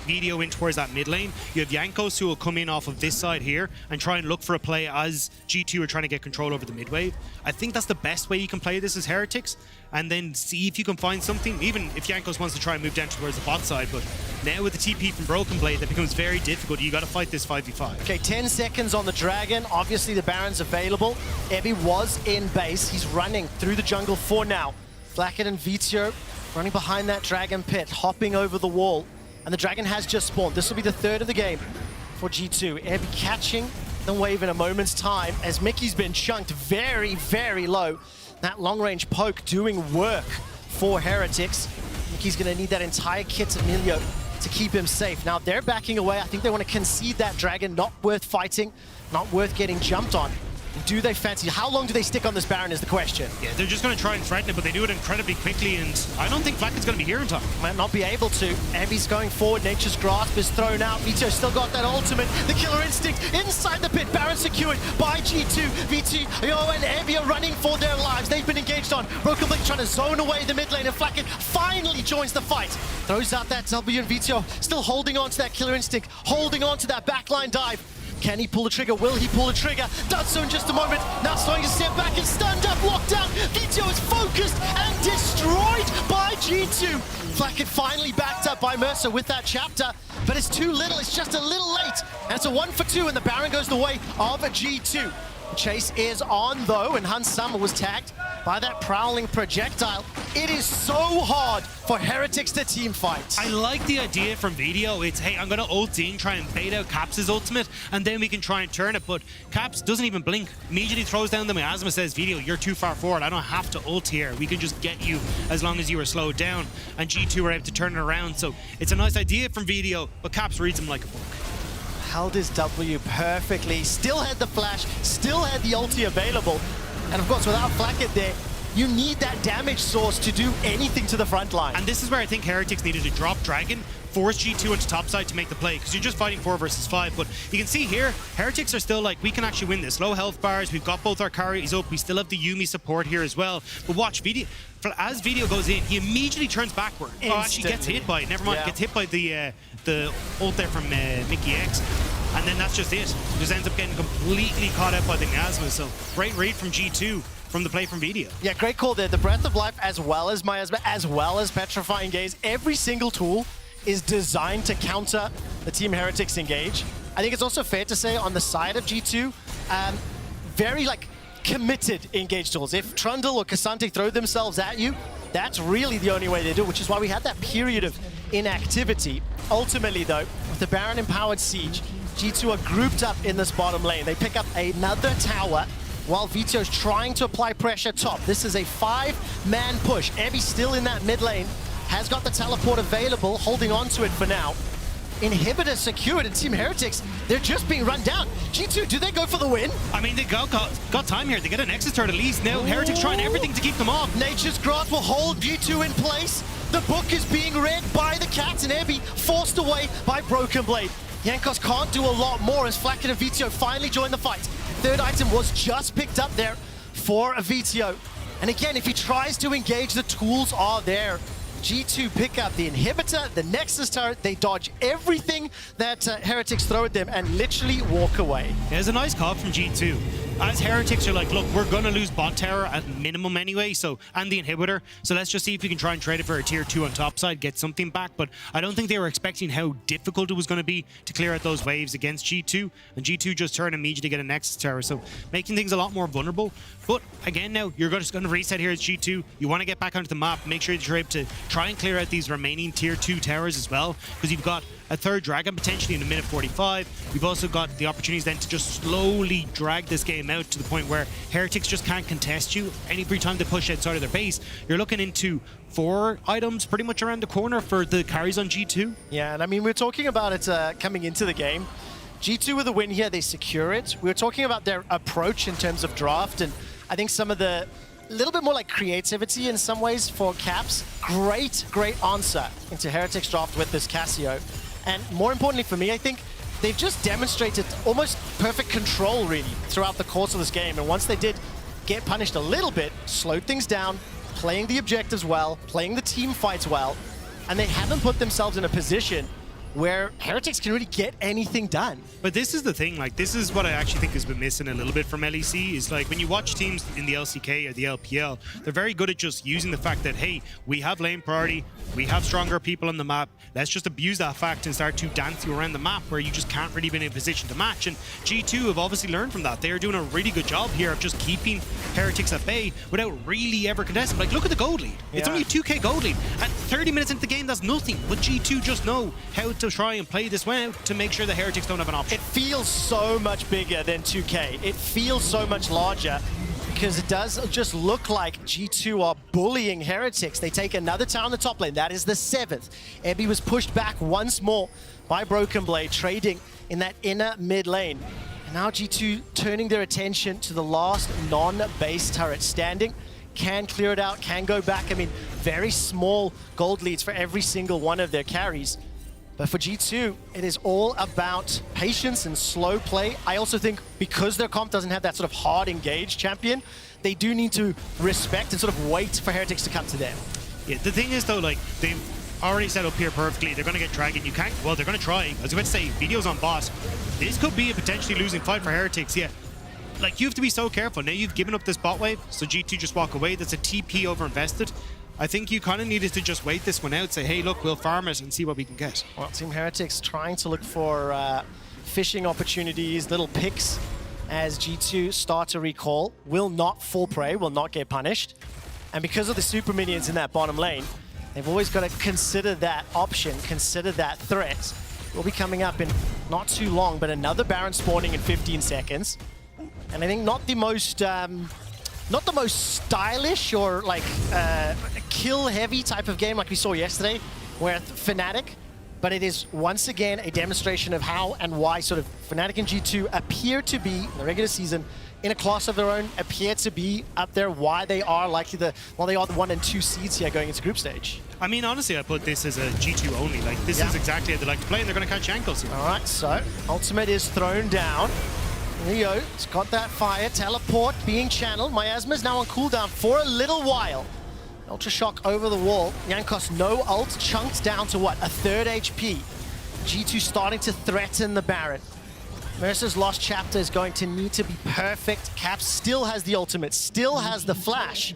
Video in towards that mid lane. You have Jankos who will come in off of this side here and try and look for a play as G2 are trying to get control over the mid wave. I think that's the best way you can play this as Heretics, and then see if you can find something, even if Jankos wants to try and move down towards the bot side. But now with the TP from Broken Blade, that becomes very difficult. You got to fight this 5v5. Okay, 10 seconds on the Dragon. Obviously the Baron's available. Ebby was in base. He's running through the jungle for now. Flakked and Vitio running behind that Dragon pit, hopping over the wall. And the Dragon has just spawned. This will be the 3rd of the game for G2. Ebby catching the wave in a moment's time as Mickey's been chunked very, very low. That long-range poke doing work for Heretics. Mickey's going to need that entire kit Emilio to keep him safe. Now they're backing away. I think they want to concede that Dragon. Not worth fighting, not worth getting jumped on. Do they fancy? How long do they stick on this Baron is the question. Yeah, they're just going to try and threaten it, but they do it incredibly quickly, and I don't think Flacked's going to be here in time. Might not be able to. Ebby's going forward. Nature's Grasp is thrown out. Vito still got that ultimate. The Killer Instinct inside the pit. Baron secured by G2. Vito and Ebby are running for their lives. They've been engaged on. Broken Blade trying to zone away the mid lane, and Flakked finally joins the fight. Throws out that W, and Vito still holding on to that Killer Instinct, holding on to that backline dive. Can he pull the trigger? Will he pull the trigger? Does so in just a moment. Now starting to step back and stunned up, locked down. Vito is focused and destroyed by G2. Flakked finally backed up by Mercer with that chapter, but it's too little. It's just a little late. And it's a 1 for 2, and the Baron goes the way of a G2. Chase is on though, and Hans Summer was tagged by that prowling projectile. It is so hard for Heretics to team fight. I like the idea from Video. It's, hey, I'm going to ult in, try and bait out Caps' ultimate, and then we can try and turn it. But Caps doesn't even blink. Immediately throws down the miasma, says, Video, you're too far forward. I don't have to ult here. We can just get you as long as you were slowed down. And G2 were able to turn it around. So it's a nice idea from Video, but Caps reads him like a book. Held his W perfectly, still had the flash, still had the ulti available. And of course, without Flacket there, you need that damage source to do anything to the front line. And this is where I think Heretics needed to drop Dragon, force G2 into topside to make the play, because you're just fighting 4 versus 5. But you can see here, Heretics are still like, we can actually win this. Low health bars, we've got both our carries up, we still have the Yuumi support here as well. But watch, Video, as Video goes in, he immediately turns backward. Oh, actually gets hit by it, never mind, gets hit by the ult there from Mickey X. And then that's just it. Just ends up getting completely caught up by the miasma. So great read from G2 from the play from Video. Yeah, great call there. The Breath of Life as well as miasma, as well as Petrifying Gaze. Every single tool is designed to counter the Team Heretics engage. I think it's also fair to say on the side of G2, very like committed engage tools. If Trundle or Cassante throw themselves at you, that's really the only way they do it, which is why we had that period of inactivity. Ultimately though, with the Baron empowered Siege, G2 are grouped up in this bottom lane. They pick up another tower while Vito's trying to apply pressure top. This is a 5-man push. Ebby still in that mid lane, has got the teleport available, holding on to it for now. Inhibitor secured, and Team Heretics, they're just being run down. G2, do they go for the win? I mean, they got time here. They get a Nexus turret at least. Now Heretics trying everything to keep them off. Nature's Grasp will hold G2 in place. The book is being read by the Cats, and Ebby forced away by Broken Blade. Jankos can't do a lot more as Flacket and Vito finally join the fight. Third item was just picked up there for a Vito. And again, if he tries to engage, the tools are there. G2 pick up the inhibitor, the Nexus turret, they dodge everything that Heretics throw at them and literally walk away. There's a nice call from G2. As Heretics are like, look, we're going to lose bot tower at minimum anyway, so, and the inhibitor, so let's just see if we can try and trade it for a tier 2 on top side, get something back. But I don't think they were expecting how difficult it was going to be to clear out those waves against G2, and G2 just turn immediately to get a Nexus tower, so making things a lot more vulnerable. But again, now you're just going to reset here as G2. You want to get back onto the map, make sure that you're able to try and clear out these remaining tier 2 towers as well, because you've got a third dragon potentially in a minute 45. We've also got the opportunities then to just slowly drag this game out to the point where Heretics just can't contest you. Every time they push outside of their base, you're looking into 4 items pretty much around the corner for the carries on G2. Yeah, and I mean, we're talking about it coming into the game. G2 with a win here, they secure it. We were talking about their approach in terms of draft, and I think some of the little bit more like creativity in some ways for Caps. Great answer into Heretics draft with this Cassio. And more importantly for me, I think they've just demonstrated almost perfect control really throughout the course of this game. And once they did get punished a little bit, slowed things down, playing the objectives well, playing the team fights well, and they haven't put themselves in a position where Heretics can really get anything done. But this is the thing, like, this is what I actually think has been missing a little bit from LEC, is like when you watch teams in the LCK or the LPL, they're very good at just using the fact that, hey, we have lane priority, we have stronger people on the map, let's just abuse that fact and start to dance you around the map where you just can't really be in a position to match. And G2 have obviously learned from that. They are doing a really good job here of just keeping Heretics at bay without really ever contesting. Like, look at the gold lead. It's only a 2k gold lead. And 30 minutes into the game, that's nothing. But G2 just know how to try and play this one out to make sure the Heretics don't have an option. It feels so much bigger than 2K. It feels so much larger because it does just look like G2 are bullying Heretics. They take another tower on the top lane. That is the 7th. Ebby was pushed back once more by Broken Blade, trading in that inner mid lane. And now G2 turning their attention to the last non-base turret standing. Can clear it out, can go back. I mean, very small gold leads for every single one of their carries. But for G2, it is all about patience and slow play. I also think because their comp doesn't have that sort of hard engage champion, they do need to respect and sort of wait for Heretics to come to them. Yeah, the thing is though, like, they've already set up here perfectly. They're going to get Dragon. You can't, well, they're going to try. I was about to say, Video's on boss. This could be a potentially losing fight for Heretics, yeah. Like, you have to be so careful. Now you've given up this bot wave, so G2 just walk away. That's a TP over-invested. I think you kind of needed to just wait this one out, say, hey, look, we'll farm it and see what we can get. Well, Team Heretics trying to look for fishing opportunities, little picks as G2 start to recall, will not fall prey, will not get punished. And because of the super minions in that bottom lane, they've always got to consider that option, consider that threat. Will be coming up in not too long, but another Baron spawning in 15 seconds. And I think not the most stylish or like kill-heavy type of game like we saw yesterday with Fnatic, but it is once again a demonstration of how and why sort of Fnatic and G2 appear to be in the regular season in a class of their own, appear to be up there, why they are likely the 1 and 2 seeds here going into group stage. I mean, honestly, I put this as a G2 only. Like, this is exactly how they like to play, and they're going to catch ankles here. All right, so ultimate is thrown down. Leo's got that fire, teleport being channeled. Miasma's now on cooldown for a little while. Ultra Shock over the wall. Jankos no ult, chunked down to what? A third HP. G2 starting to threaten the Baron. Mercer's Lost Chapter is going to need to be perfect. Caps still has the ultimate, still has the flash.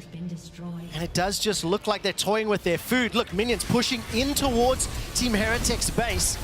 And it does just look like they're toying with their food. Look, minions pushing in towards Team Heretic's base,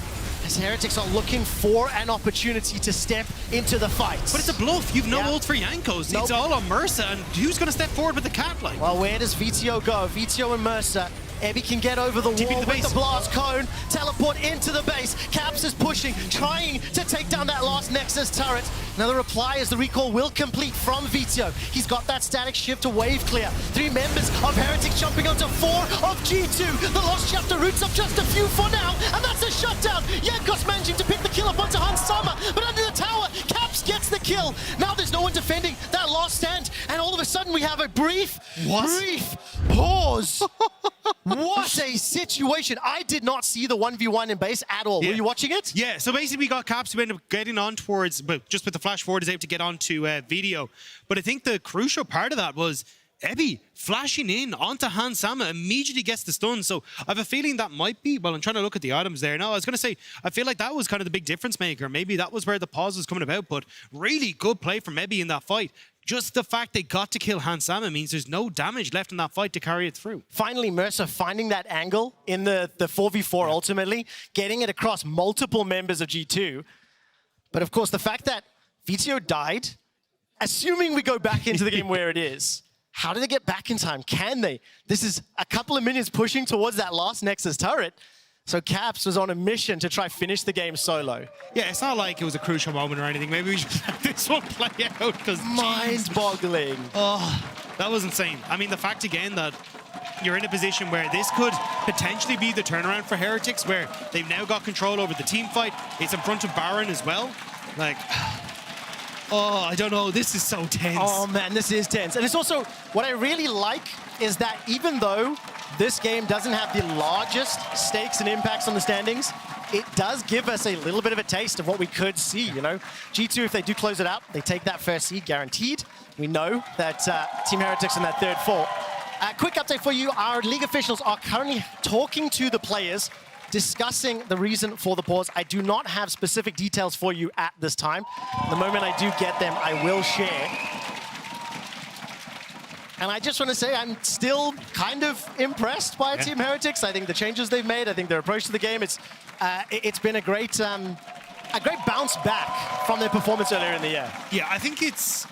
as Heretics are looking for an opportunity to step into the fight. But it's a bluff. You've no ult for Jankos. Nope. It's all on Mercer, and who's going to step forward with the cap line? Well, where does VTO go? VTO and Mercer. Ebby can get over the wall with the blast cone, teleport into the base. Caps is pushing, trying to take down that last Nexus turret. Another reply as the recall will complete from VTO. He's got that static shift to wave clear. 3 members of Heretics jumping onto 4 of G2. The Lost Chapter roots up just a few for now, and that's a shutdown. Jankos managing to pick the kill up onto Hans Sama, but under the tower, Caps gets the kill. Now there's no one defending that last stand, and all of a sudden we have a brief pause. What a situation. I did not see the 1v1 in base at all. Were you watching it? Yeah, so basically we got Caps who ended up getting on towards, but just with the flash forward is able to get onto video. But I think the crucial part of that was Ebby flashing in onto Hans Sama, immediately gets the stun. So I have a feeling that might be, well, I'm trying to look at the items there. No, I was going to say, I feel like that was kind of the big difference maker. Maybe that was where the pause was coming about, but really good play from Ebby in that fight. Just the fact they got to kill Hans Sama means there's no damage left in that fight to carry it through. Finally, Mercer finding that angle in the 4v4 ultimately, getting it across multiple members of G2. But of course, the fact that VTO died, assuming we go back into the game where it is, how do they get back in time? Can they? This is a couple of minutes pushing towards that last Nexus turret. So Caps was on a mission to try finish the game solo. Yeah, it's not like it was a crucial moment or anything. Maybe we should let this one play out because mind-boggling. Oh, that was insane. I mean, the fact again that you're in a position where this could potentially be the turnaround for Heretics, where they've now got control over the team fight. It's in front of Baron as well. Like, oh, I don't know. This is so tense. Oh man, this is tense. And it's also, what I really like is that even though this game doesn't have the largest stakes and impacts on the standings, it does give us a little bit of a taste of what we could see, you know? G2, if they do close it out, they take that first seed guaranteed. We know that Team Heretics in that third fall. Quick update for you, our league officials are currently talking to the players, discussing the reason for the pause. I do not have specific details for you at this time. The moment I do get them, I will share. And I just want to say I'm still kind of impressed by Team Heretics. I think the changes they've made, I think their approach to the game, it's been a great bounce back from their performance earlier in the year. Yeah, I think it's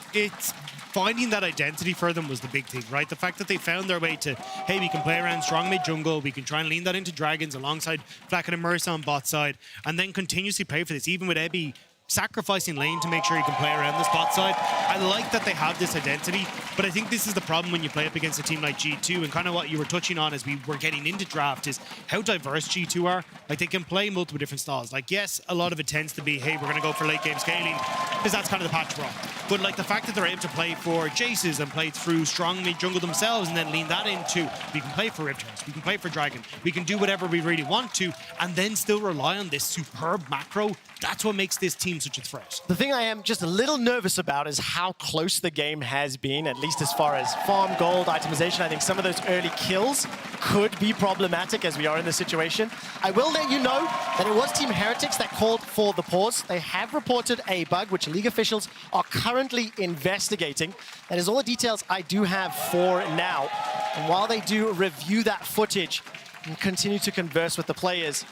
finding that identity for them was the big thing, right? The fact that they found their way to, hey, we can play around strong mid jungle, we can try and lean that into Dragons alongside Flacken and Mercer on bot side, and then continuously play for this, even with Ebby sacrificing lane to make sure he can play around the spot side. I like that they have this identity, but I think this is the problem when you play up against a team like G2, and kind of what you were touching on as we were getting into draft is how diverse G2 are. Like, they can play multiple different styles. Like, yes, a lot of it tends to be, hey, we're going to go for late game scaling, because that's kind of the patch we're on. But like the fact that they're able to play for Jaces and play through strong mid jungle themselves and then lean that into, we can play for Riptors, we can play for Dragon, we can do whatever we really want to, and then still rely on this superb macro. That's what makes this team such a threat. The thing I am just a little nervous about is how close the game has been, at least as far as farm, gold, itemization. I think some of those early kills could be problematic as we are in this situation. I will let you know that it was Team Heretics that called for the pause. They have reported a bug, which league officials are currently investigating. That is all the details I do have for now. And while they do review that footage and continue to converse with the players,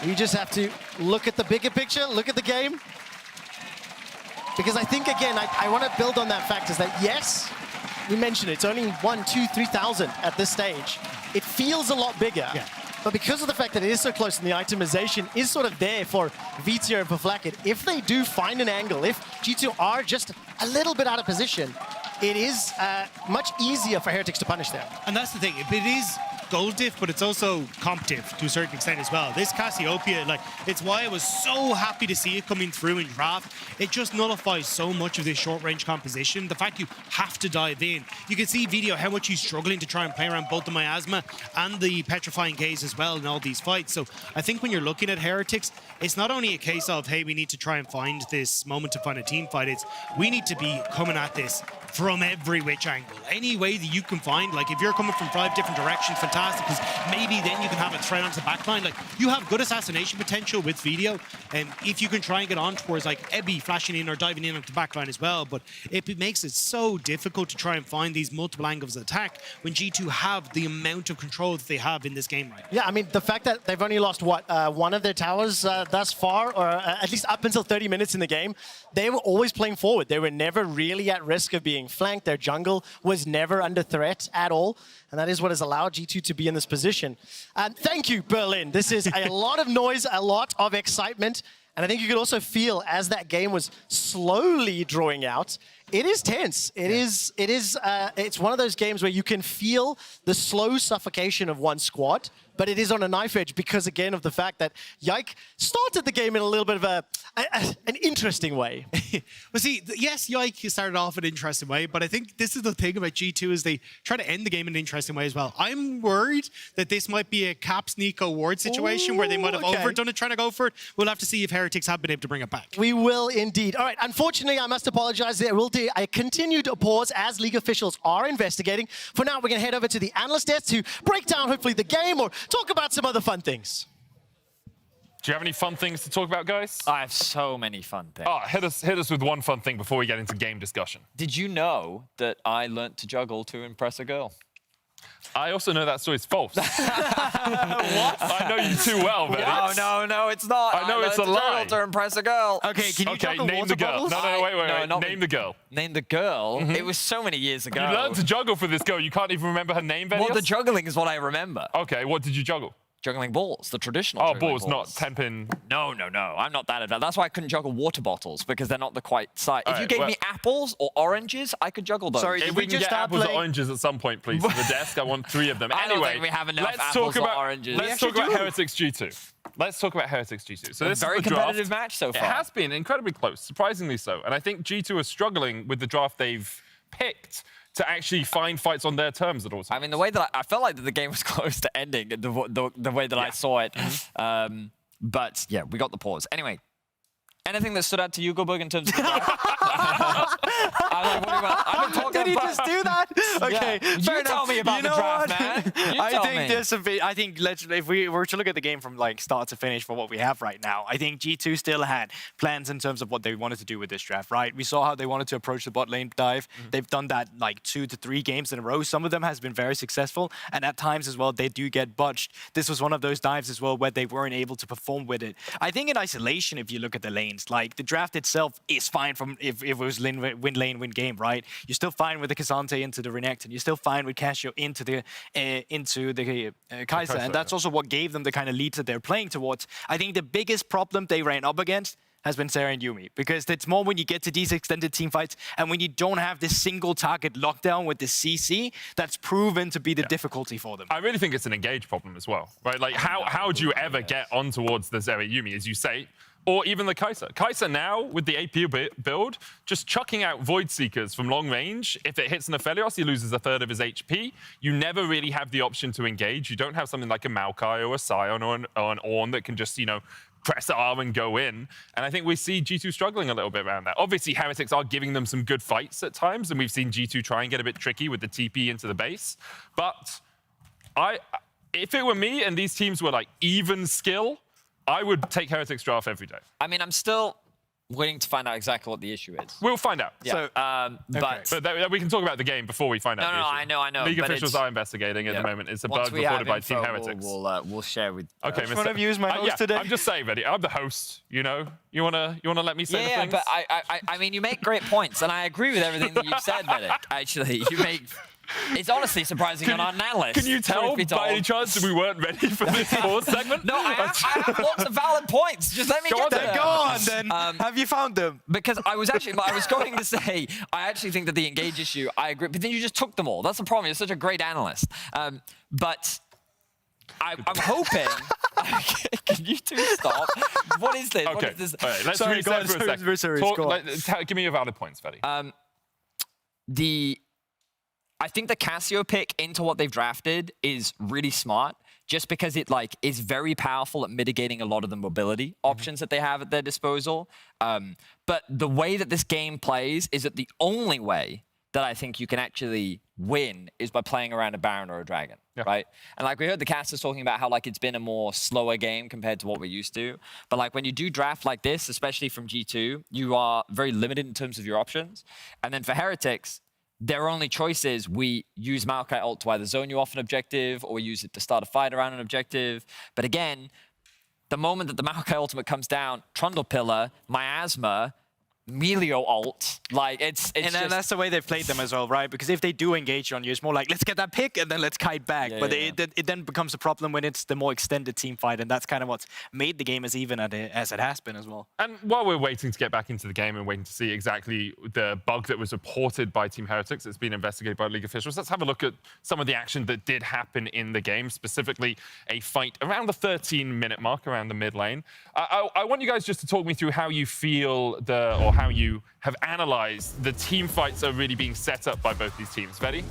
we just have to look at the bigger picture, look at the game. Because I think, again, I want to build on that fact is that, yes, we mentioned it's only 1, 2, 3,000 at this stage. It feels a lot bigger. Yeah. But because of the fact that it is so close and the itemization is sort of there for Vitier and for Flacket, if they do find an angle, if G2 are just a little bit out of position, it is much easier for Heretics to punish them. And that's the thing. If it is gold diff, but it's also comp diff to a certain extent as well. This Cassiopeia, like, it's why I was so happy to see it coming through in draft. It just nullifies so much of this short-range composition. The fact you have to dive in. You can see Video how much he's struggling to try and play around both the miasma and the petrifying gaze as well in all these fights. So I think when you're looking at Heretics, it's not only a case of, hey, we need to try and find this moment to find a team fight. It's we need to be coming at this from every which angle. Any way that you can find, like if you're coming from 5 different directions, fantastic, because maybe then you can have a threat onto the backline. Like you have good assassination potential with Video, and if you can try and get on towards like Ebby flashing in or diving in onto the backline as well, but it makes it so difficult to try and find these multiple angles of attack when G2 have the amount of control that they have in this game right now. Yeah, I mean, the fact that they've only lost, what, one of their towers thus far, or at least up until 30 minutes in the game, they were always playing forward. They were never really at risk of being flanked. Their jungle was never under threat at all. And that is what has allowed G2 to be in this position. And thank you, Berlin. This is a lot of noise, a lot of excitement. And I think you could also feel as that game was slowly drawing out, it is tense. It's one of those games where you can feel the slow suffocation of one squad, but it is on a knife edge because, again, of the fact that Yike started the game in a little bit of an interesting way. Well, see, yes, Yike started off in an interesting way, but I think this is the thing about G2 is they try to end the game in an interesting way as well. I'm worried that this might be a Caps Nico Ward situation where they might have overdone it trying to go for it. We'll have to see if Heretics have been able to bring it back. We will indeed. All right, unfortunately, I must apologize. There will be a continued pause as league officials are investigating. For now, we're going to head over to the analyst desk to break down, hopefully, the game or talk about some other fun things. Do you have any fun things to talk about, guys? I have so many fun things. Oh, hit us with one fun thing before we get into game discussion. Did you know that I learnt to juggle to impress a girl? I also know that story's false. What? I know you too well, Benny. No, it's not. I know it's a lie. To impress a girl. Okay, can you juggle name the girl. bottles? No, wait. not Name the girl. Name the girl? It was so many years ago. You learned to juggle for this girl. You can't even remember her name, Benny? Well, the juggling is what I remember. Okay, what did you juggle? Juggling balls, the traditional Oh, juggling balls, not temping. No. I'm not that advanced. That's why I couldn't juggle water bottles, because they're not the quite size. If you gave me apples or oranges, I could juggle those. If we can get apples or oranges at some point, please, to the desk. I want 3 of them. I Anyway, don't think we have enough apples or oranges. Let's talk about Heretics G2. Let's talk about Heretics G2. So this is very the draft. competitive match so far. It has been incredibly close, surprisingly so. And I think G2 are struggling with the draft they've picked to actually find fights on their terms at all times. I mean, the way that I felt like the game was close to ending, the way that I saw it. But yeah, we got the pause. Anyway, anything that stood out to you, Goldberg, in terms of the draft? I've been talking Did he about... just do that? Okay, Yeah. fair You tell enough. me about You the know draft, what? man. You I tell think me. there's some. I think if we were to look at the game from like start to finish for what we have right now, I think G2 still had plans in terms of what they wanted to do with this draft. Right? We saw how they wanted to approach the bot lane dive. They've done that like 2 to 3 games in a row. Some of them has been very successful, and at times as well they do get budged. This was one of those dives as well where they weren't able to perform with it. I think in isolation, if you look at the lanes, like the draft itself is fine from if it was win lane, win game, right? You're still fine with the Kazante into the Renekton. You're still fine with Casio into the Kai'Sa, and that's also what gave them the kind of leads that they're playing towards. I think the biggest problem they ran up against has been Sarah and Yumi, because it's more when you get to these extended team fights and when you don't have this single target lockdown with the CC, that's proven to be the difficulty for them. I really think it's an engage problem as well, right? Like, how do you ever get on towards the Zeri Yumi, as you say, or even the Kai'Sa? Kai'Sa now, with the AP build, just chucking out Void Seekers from long range. If it hits an Aphelios, he loses 1/3 of his HP. You never really have the option to engage. You don't have something like a Maokai or a Sion or an Ornn that can just, press R and go in. And I think we see G2 struggling a little bit around that. Obviously, Heretics are giving them some good fights at times, and we've seen G2 try and get a bit tricky with the TP into the base. But if it were me and these teams were like even skill, I would take Heretics draft every day. I mean, I'm still waiting to find out exactly what the issue is. We'll find out. Yeah. But we can talk about the game before we find out the issue. I know. League but officials are investigating at the moment. It's a bug reported by Team Heretics. We'll share with. Okay, Which one of you is my host today? I'm just saying, Eddie. I'm the host. You know, you wanna let me say the things? but I mean, you make great points, and I agree with everything that you've said, Medic. Actually, you make. It's honestly surprising on our analyst. Can you tell by any chance that we weren't ready for this pause segment? No, I have lots of valid points. Just let me get to them. Go on then. Have you found them? Because I was going to say, I actually think that the engage issue, I agree, but then you just took them all. That's the problem. You're such a great analyst. But I'm hoping. Can you two stop? What is this? Okay. What is this? All right, let's Sorry, reset for a second. Give me your valid points, Fetty. I think the Cassio pick into what they've drafted is really smart, just because it is very powerful at mitigating a lot of the mobility options that they have at their disposal. But the way that this game plays is that the only way that I think you can actually win is by playing around a Baron or a Dragon, right? And we heard the casters talking about how it's been a more slower game compared to what we're used to. But when you do draft like this, especially from G2, you are very limited in terms of your options. And then for Heretics, their only choice is we use Maokai ult to either zone you off an objective or we use it to start a fight around an objective. But again, the moment that the Maokai ultimate comes down, Trundle Pillar, Miasma, Melio ult, it's and then that's the way they've played them as well, right? Because if they do engage on you, it's more like, let's get that pick and then let's kite back. It then becomes a problem when it's the more extended team fight, and that's kind of what's made the game as even as it has been as well. And while we're waiting to get back into the game and waiting to see exactly the bug that was reported by Team Heretics that's been investigated by League officials, let's have a look at some of the action that did happen in the game, specifically a fight around the 13-minute mark, around the mid lane. I want you guys just to talk me through how you feel or how you have analyzed the team fights are really being set up by both these teams. Fetty?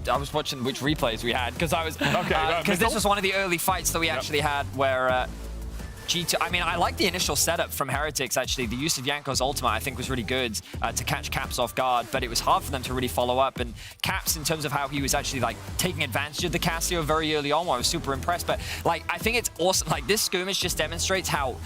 I was watching which replays we had, because this was one of the early fights that we actually had where G2, I mean, I like the initial setup from Heretics, actually. The use of Yanko's ultimate, I think, was really good to catch Caps off guard, but it was hard for them to really follow up. And Caps, in terms of how he was actually, taking advantage of the Cassio very early on, I was super impressed. But, I think it's awesome. This skirmish just demonstrates how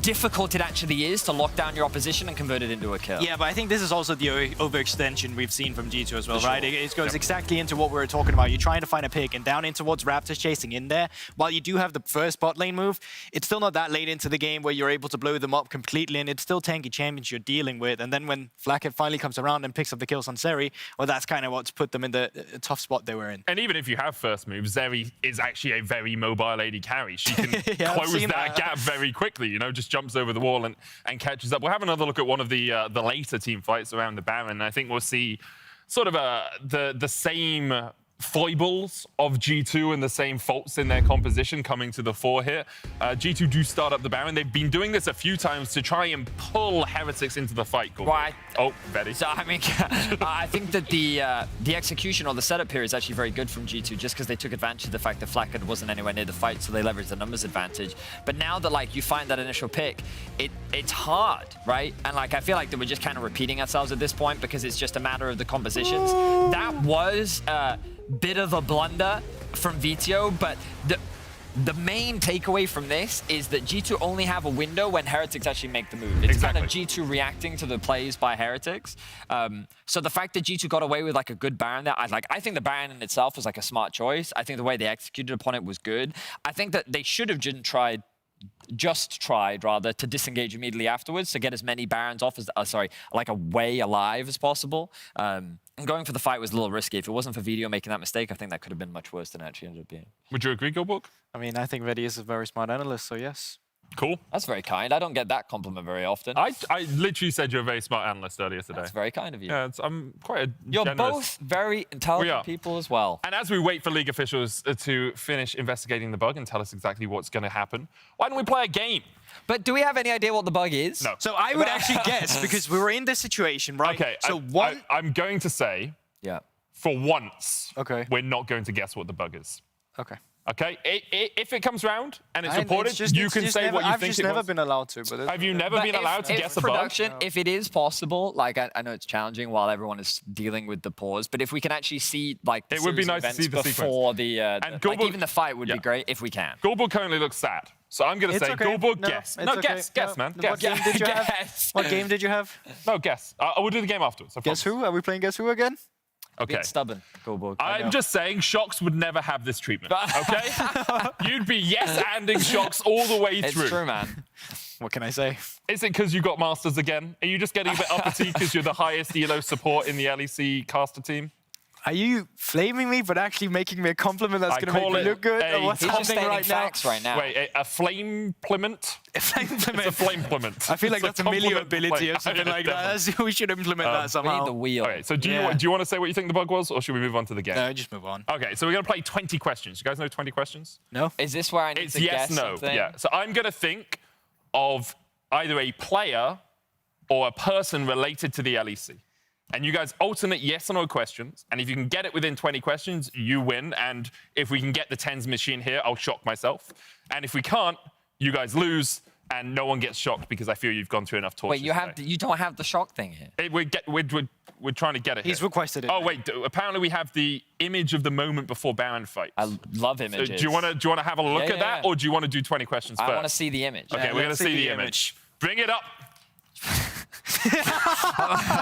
difficult it actually is to lock down your opposition and convert it into a kill. Yeah, but I think this is also the overextension we've seen from G2 as well, right? It goes exactly into what we were talking about. You're trying to find a pick and down in towards Raptors chasing in there. While you do have the first bot lane move, it's still not that late into the game where you're able to blow them up completely, and it's still tanky champions you're dealing with. And then when Flacket finally comes around and picks up the kills on Seri, well, that's kind of what's put them in the tough spot they were in. And even if you have first move, Zeri is actually a very mobile AD carry. She can close that gap very quickly, just jumps over the wall and catches up. We'll have another look at one of the later team fights around the Baron. I think we'll see sort of the same foibles of G2 and the same faults in their composition coming to the fore here. G2 do start up the Baron. They've been doing this a few times to try and pull Heretics into the fight. Right. Oh, Betty. So, I mean, I think that the execution or the setup here is actually very good from G2, just because they took advantage of the fact that Flacket wasn't anywhere near the fight, so they leveraged the numbers advantage. But now that, you find that initial pick, it's hard, right? And, I feel like that we're just kind of repeating ourselves at this point, because it's just a matter of the compositions. That was bit of a blunder from Vito, but the main takeaway from this is that G2 only have a window when Heretics actually make the move. It's kind of G2 reacting to the plays by Heretics. So the fact that G2 got away with a good Baron there, I think the Baron in itself was a smart choice. I think the way they executed upon it was good. I think that they should have just tried rather to disengage immediately afterwards to get as many Barons off as away alive as possible. And going for the fight was a little risky. If it wasn't for Video making that mistake, I think that could have been much worse than it actually ended up being. Would you agree, Gilbook? I mean, I think Vedi is a very smart analyst, so yes. Cool. That's very kind. I don't get that compliment very often. I literally said you're a very smart analyst earlier today. That's very kind of you. Yeah, I'm quite a You're generous... both very intelligent people as well. And as we wait for League officials to finish investigating the bug and tell us exactly what's going to happen, why don't we play a game? But do we have any idea what the bug is? No. So I would actually guess, because we were in this situation, right? Okay, so I'm going to say, for once, we're not going to guess what the bug is. Okay. Okay? If it comes round and it's reported, you can say what you think it was. I've just never been allowed to. But have you never been allowed to guess the bug? If it is possible, I know it's challenging while everyone is dealing with the pause, but if we can actually see it would be nice to see the before sequence. And even the fight would be great if we can. Goldberg currently looks sad. So I'm going to It's say, okay. Goldborg, No, guess. it's No, okay. guess. Guess, No. man. What Guess. game did you have? Guess. What game did you have? No, guess. I will do the game afterwards. I Guess promise. who? Are we playing Guess Who again? Okay. Being stubborn, Goldborg. I'm just saying, Shocks would never have this treatment, okay? You'd be yes-anding Shocks all the way It's through. true, man. What can I say? Is it because you got Masters again? Are you just getting a bit uppity because you're the highest ELO support in the LEC caster team? Are you flaming me, but actually making me a compliment that's I going to make call me it look good? a- Or what's He's just happening stating right now? facts right now. Wait, a flame implement? If I implement- It's a flame implement. I feel like It's that's a Milio compliment ability flame. or something like Devil. that. We should implement that We need somehow. the wheel. Okay, so do Yeah. you want to say what you think the bug was, or should we move on to the game? No, just move on. Okay, so we're going to play 20 questions. You guys know 20 questions? No? Is this where I need It's to yes, guess no. something? Yeah. So I'm going to think of either a player or a person related to the LEC. And you guys alternate yes or no questions. And if you can get it within 20 questions, you win. And if we can get the tens machine here, I'll shock myself. And if we can't, you guys lose. And no one gets shocked because I feel you've gone through enough tortures. Wait, you don't have the shock thing here. We're trying to get it. He's here. requested it. Oh wait, apparently we have the image of the moment before Baron fights. I love So images. do you want to have a look Yeah, at that, yeah. or do you want to do 20 questions first? I want to see the image. Okay, we're going to let's see the image. Bring it up.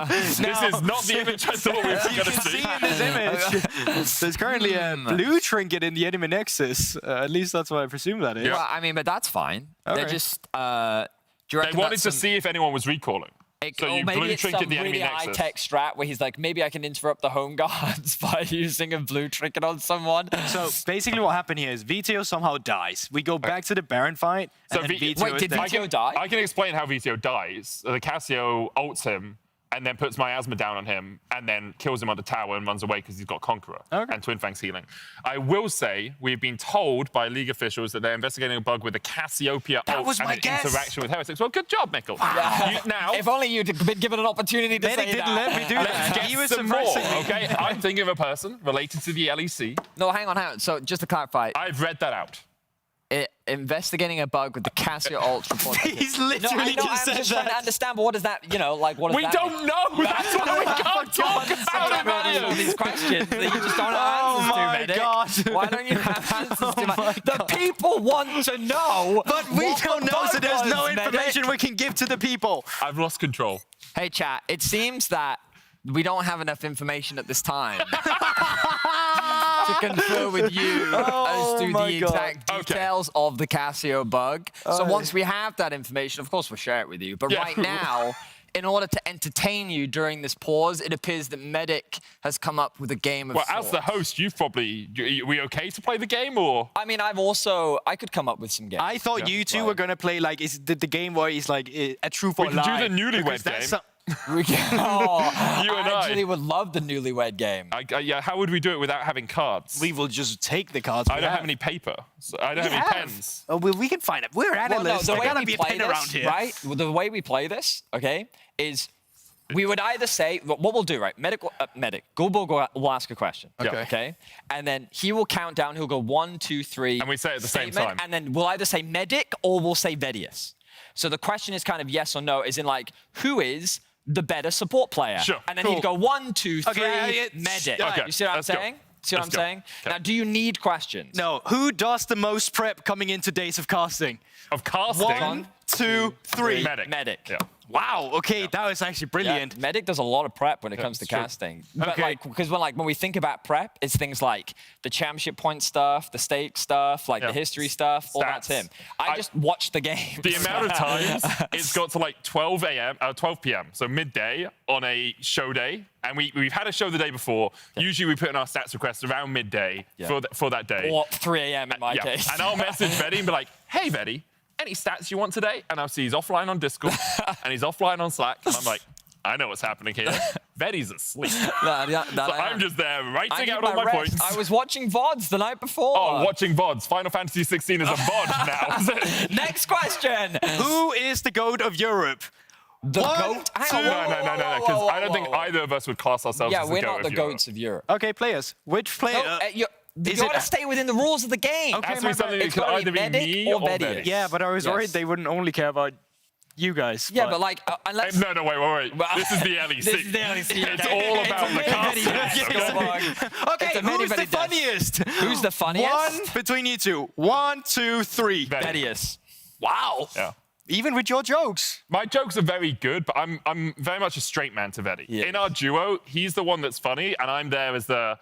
This is not the image I thought we were You going to can see. see in this image, there's currently a blue trinket in the enemy nexus. At least that's what I presume that is. Yeah. Well, I mean, but that's fine. They're Okay. just. Do you They reckon wanted that's to some- see if anyone was recalling. So or you maybe blue it's trinket some the enemy really nexus. high-tech strat where he's like, maybe I can interrupt the home guards by using a blue trinket on someone. So basically what happened here is VTO somehow dies. We go back to the Baron fight, So and then V- VTO Wait, is did dead. VTO die? I can explain how VTO dies. The Cassio ults him and then puts miasma down on him and then kills him on the tower and runs away because he's got Conqueror and Twin Fang's healing. I will say we've been told by League officials that they're investigating a bug with the Cassiopeia ult was and my an guess. interaction with Heretics. Well, good job, Mikkel. Now, If only you'd been given an opportunity to Medic say didn't that. let me do let's that. get He was some more, suppressing me. okay? I'm thinking of a person related to the LEC. No, hang on. So just to clarify, I've read that out. investigating a bug with the Casio ult report. He's No, literally I know, just I'm said just trying to that. understand, but what does that, what does We that don't know. That's why we can't talk about it, answer all man. these questions that you just don't Oh have my answers to, Medic. God. Why don't you have answers to my my... The people want to know. But we what don't the know, so bug there's was, no Medic. information we can give to the people. I've lost control. Hey, chat, it seems that we don't have enough information at this time to confer with you as to my the God. exact Okay. details of the Casio bug. So once we have that information, of course, we'll share it with you. But Yeah. right now, in order to entertain you during this pause, it appears that Medic has come up with a game of Well, as the sorts. host, you've probably... Are we okay to play the game, or...? I mean, I could come up with some games. I thought you two were gonna play like is the game where he's like a truth or We could do lie. the newlywed because that's game. some- We can, You and I. actually would love the newlywed game. Yeah, how would we do it without having cards? We will just take the cards. I don't have any paper. So I don't have any pens. Oh, well, we can find it. We're Well, no, analysts. the There way gotta we be a play pen this, around here. right? The way we play this, okay, is we would either say what we'll do, right? Medic, Gulborg will ask a question, okay, and then he will count down. He'll go 1, 2, 3, And we say it at the same statement, time. and then we'll either say Medic or we'll say Vedius. So the question is kind of yes or no, as in like who is the better support player? Sure. And then Cool. he'd go 1, 2, 3, Okay, Medic. Okay, You see what I'm let's go. saying? See what I'm Let's go. saying? Okay. Now, do you need questions? No, who does the most prep coming into Days of Casting? Of casting. 1, 2, 3. Medic. Medic. Yeah. Wow. Okay, that was actually brilliant. Yeah, Medic does a lot of prep when it comes to it's true. casting. But Okay. like, because when we think about prep, it's things like the championship point stuff, the stake stuff, like Yeah. the history stuff. All that's Stats. him. I just watch the game. The amount of times it's got to like 12 p.m., so midday on a show day. And we've had a show the day before. Usually we put in our stats requests around midday for that day. Or 3 a.m. in my Yeah. case. And I'll message Veddy and be like, hey, Veddy, any stats you want today? And I'll see he's offline on Discord and he's offline on Slack. And I'm like, I know what's happening here. Veddy's asleep. So I'm just there I writing need out all my rest. points. I was watching VODs the night before. Oh, watching VODs. Final Fantasy 16 is a VOD now. Is it? Next question. Who is the GOAT of Europe? The One, GOAT? Hang on, two- whoa, No, whoa, because whoa, I don't whoa, think whoa. either of us would class ourselves Yeah, as we're the not GOAT the of Europe. GOATs of Europe. Okay, players. Which player? No, you Is got to it- stay within the rules of the game. Okay, Has to be something that It's could gotta either be Medic me or or Veddy. Veddy. yeah, but I was Yes. worried they wouldn't only care about you guys. Yeah, but like, unless... No, wait. This is the LEC. This is the LEC. It's all about the cast. Okay, who's the funniest? Who's the funniest? One between you two. 1, 2, 3. Vedius. Wow. Yeah. Even with your jokes. My jokes are very good, but I'm very much a straight man to Vedi. Yeah. In our duo, he's the one that's funny, and I'm there as the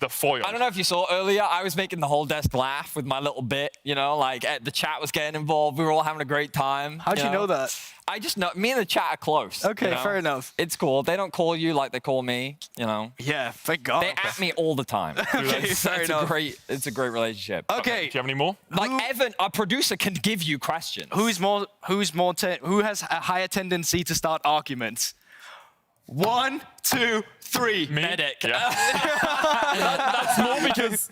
foil. I don't know if you saw earlier, I was making the whole desk laugh with my little bit, you know, like the chat was getting involved. We were all having a great time. How'd you know that? I just know, me and the chat are close. Okay, you know? fair enough. It's cool. They don't call you like they call me, you know. Yeah, thank God. They at me all the time. Okay, fair enough. It's a great relationship. Okay. Do you have any more? Like Evan, our producer, can give you questions. Who has a higher tendency to start arguments? 1, 2, 3. Me? Medic. Yeah. That's more because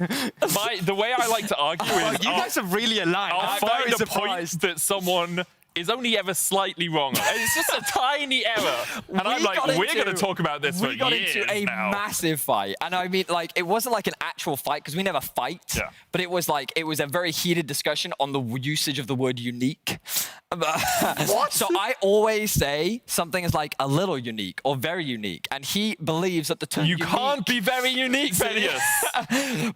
the way I like to argue is You guys are really aligned. I'll I'm find very a surprised. point that someone is only ever slightly wrong. It's just a tiny error. And I'm like, we're going to talk about this for We got years into a now. massive fight. And I mean, like, it wasn't like an actual fight because we never fight. Yeah. But it was like, it was a very heated discussion on the usage of the word unique. What? So I always say something is like a little unique or very unique. And he believes that the term You unique, can't be very unique, Vedius.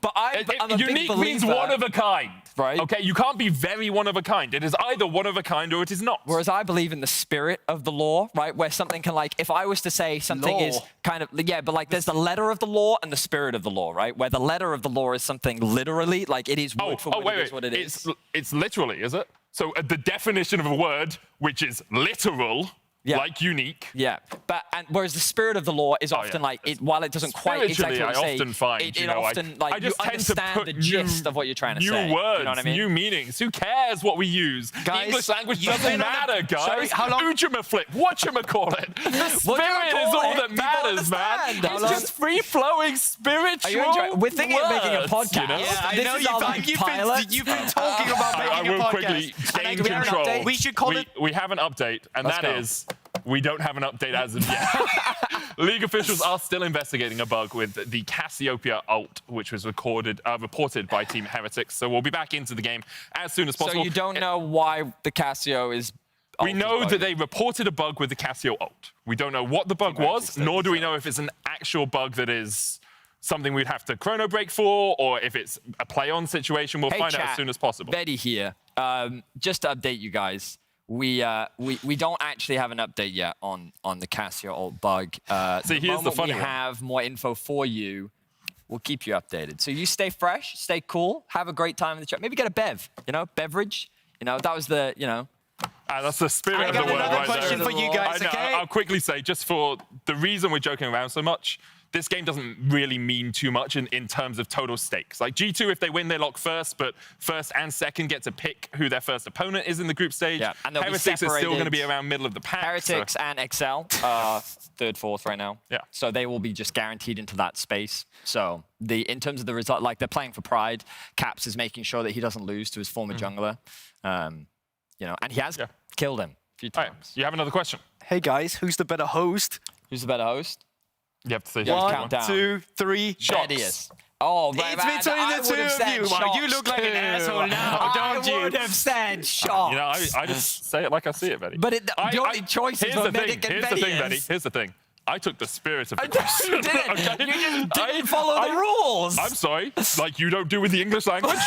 But I'm a big Unique means believer. one of a kind. Right. Okay, you can't be very one of a kind. It is either one of a kind or it is not. Whereas I believe in the spirit of the law, right? Where something can like, if I was to say something Law. is kind of, yeah, but like there's the letter of the law and the spirit of the law, right? Where the letter of the law is something literally, like it is word for word, wait, it is what it is. It's literally, is it? So the definition of a word, which is literal, Yeah. like unique. Yeah, but whereas the spirit of the law is often yeah. like it, while it doesn't quite exactly Spiritually, what you I say, often find, it you know, often I like you just tend to understand put the gist of what you're trying to new say. words, You know what I mean? new meanings. Who cares what we use? Guys, the English language you've doesn't been on matter, guys. Sorry, how long- Ujimaflip, whatchamacallit. The spirit is all that matters, man. understand. It's just free-flowing spiritual Are you enjoying? We're thinking of making a words, podcast. You know? Yeah, I This know is our, like, pilot. you've been talking about I making a will podcast. quickly gain do we have an control. update? We should call it... We have an update, and Let's that go. is we don't have an update as of yet. League officials are still investigating a bug with the Cassiopeia ult, which was reported by Team Heretics. So we'll be back into the game as soon as So possible. you don't know why the Casio is. We know that they reported a bug with the Cassio ult. We don't know what the bug was, nor do we know if it's an actual bug that is something we'd have to chrono break for, or if it's a play-on situation. We'll find out as soon as possible. Betty here. Just to update you guys, we don't actually have an update yet on the Casio ult bug. See, here's the funny we one. have more info for you, we'll keep you updated. So you stay fresh, stay cool, have a great time in the chat. Maybe get a bev, you know, beverage. You know, that was the, you know. That's the spirit I of got the word another right question there. for you guys, okay? I'll quickly say, just for the reason we're joking around so much, this game doesn't really mean too much in terms of total stakes. Like G2, if they win, they lock first, but first and second get to pick who their first opponent is in the group stage. Yeah, and they'll be Heretics is still going to be separated. around middle of the pack. Heretics so- and Excel are third, fourth right now. Yeah. So they will be just guaranteed into that space. So in terms of the result, like they're playing for pride. Caps is making sure that he doesn't lose to his former jungler. You know, and he has killed him a few All times. right, you have another question? Hey, guys, who's the better host? Who's the better host? You have to say Yeah, who's count the one. down. 2, 3. Thaddeus. Oh, right, It's between I the would two have of said you. Wow, you Shox look like an too. asshole now, don't you? I would have said Shox. You know, I just say it like I see it, Betty. But the only choices here's were the thing. Medic and Here's the thing, Vedius. Betty. Here's the thing. I took the spirit of the You question. didn't. okay? You just didn't follow the rules. I'm sorry. Like you don't do with the English language?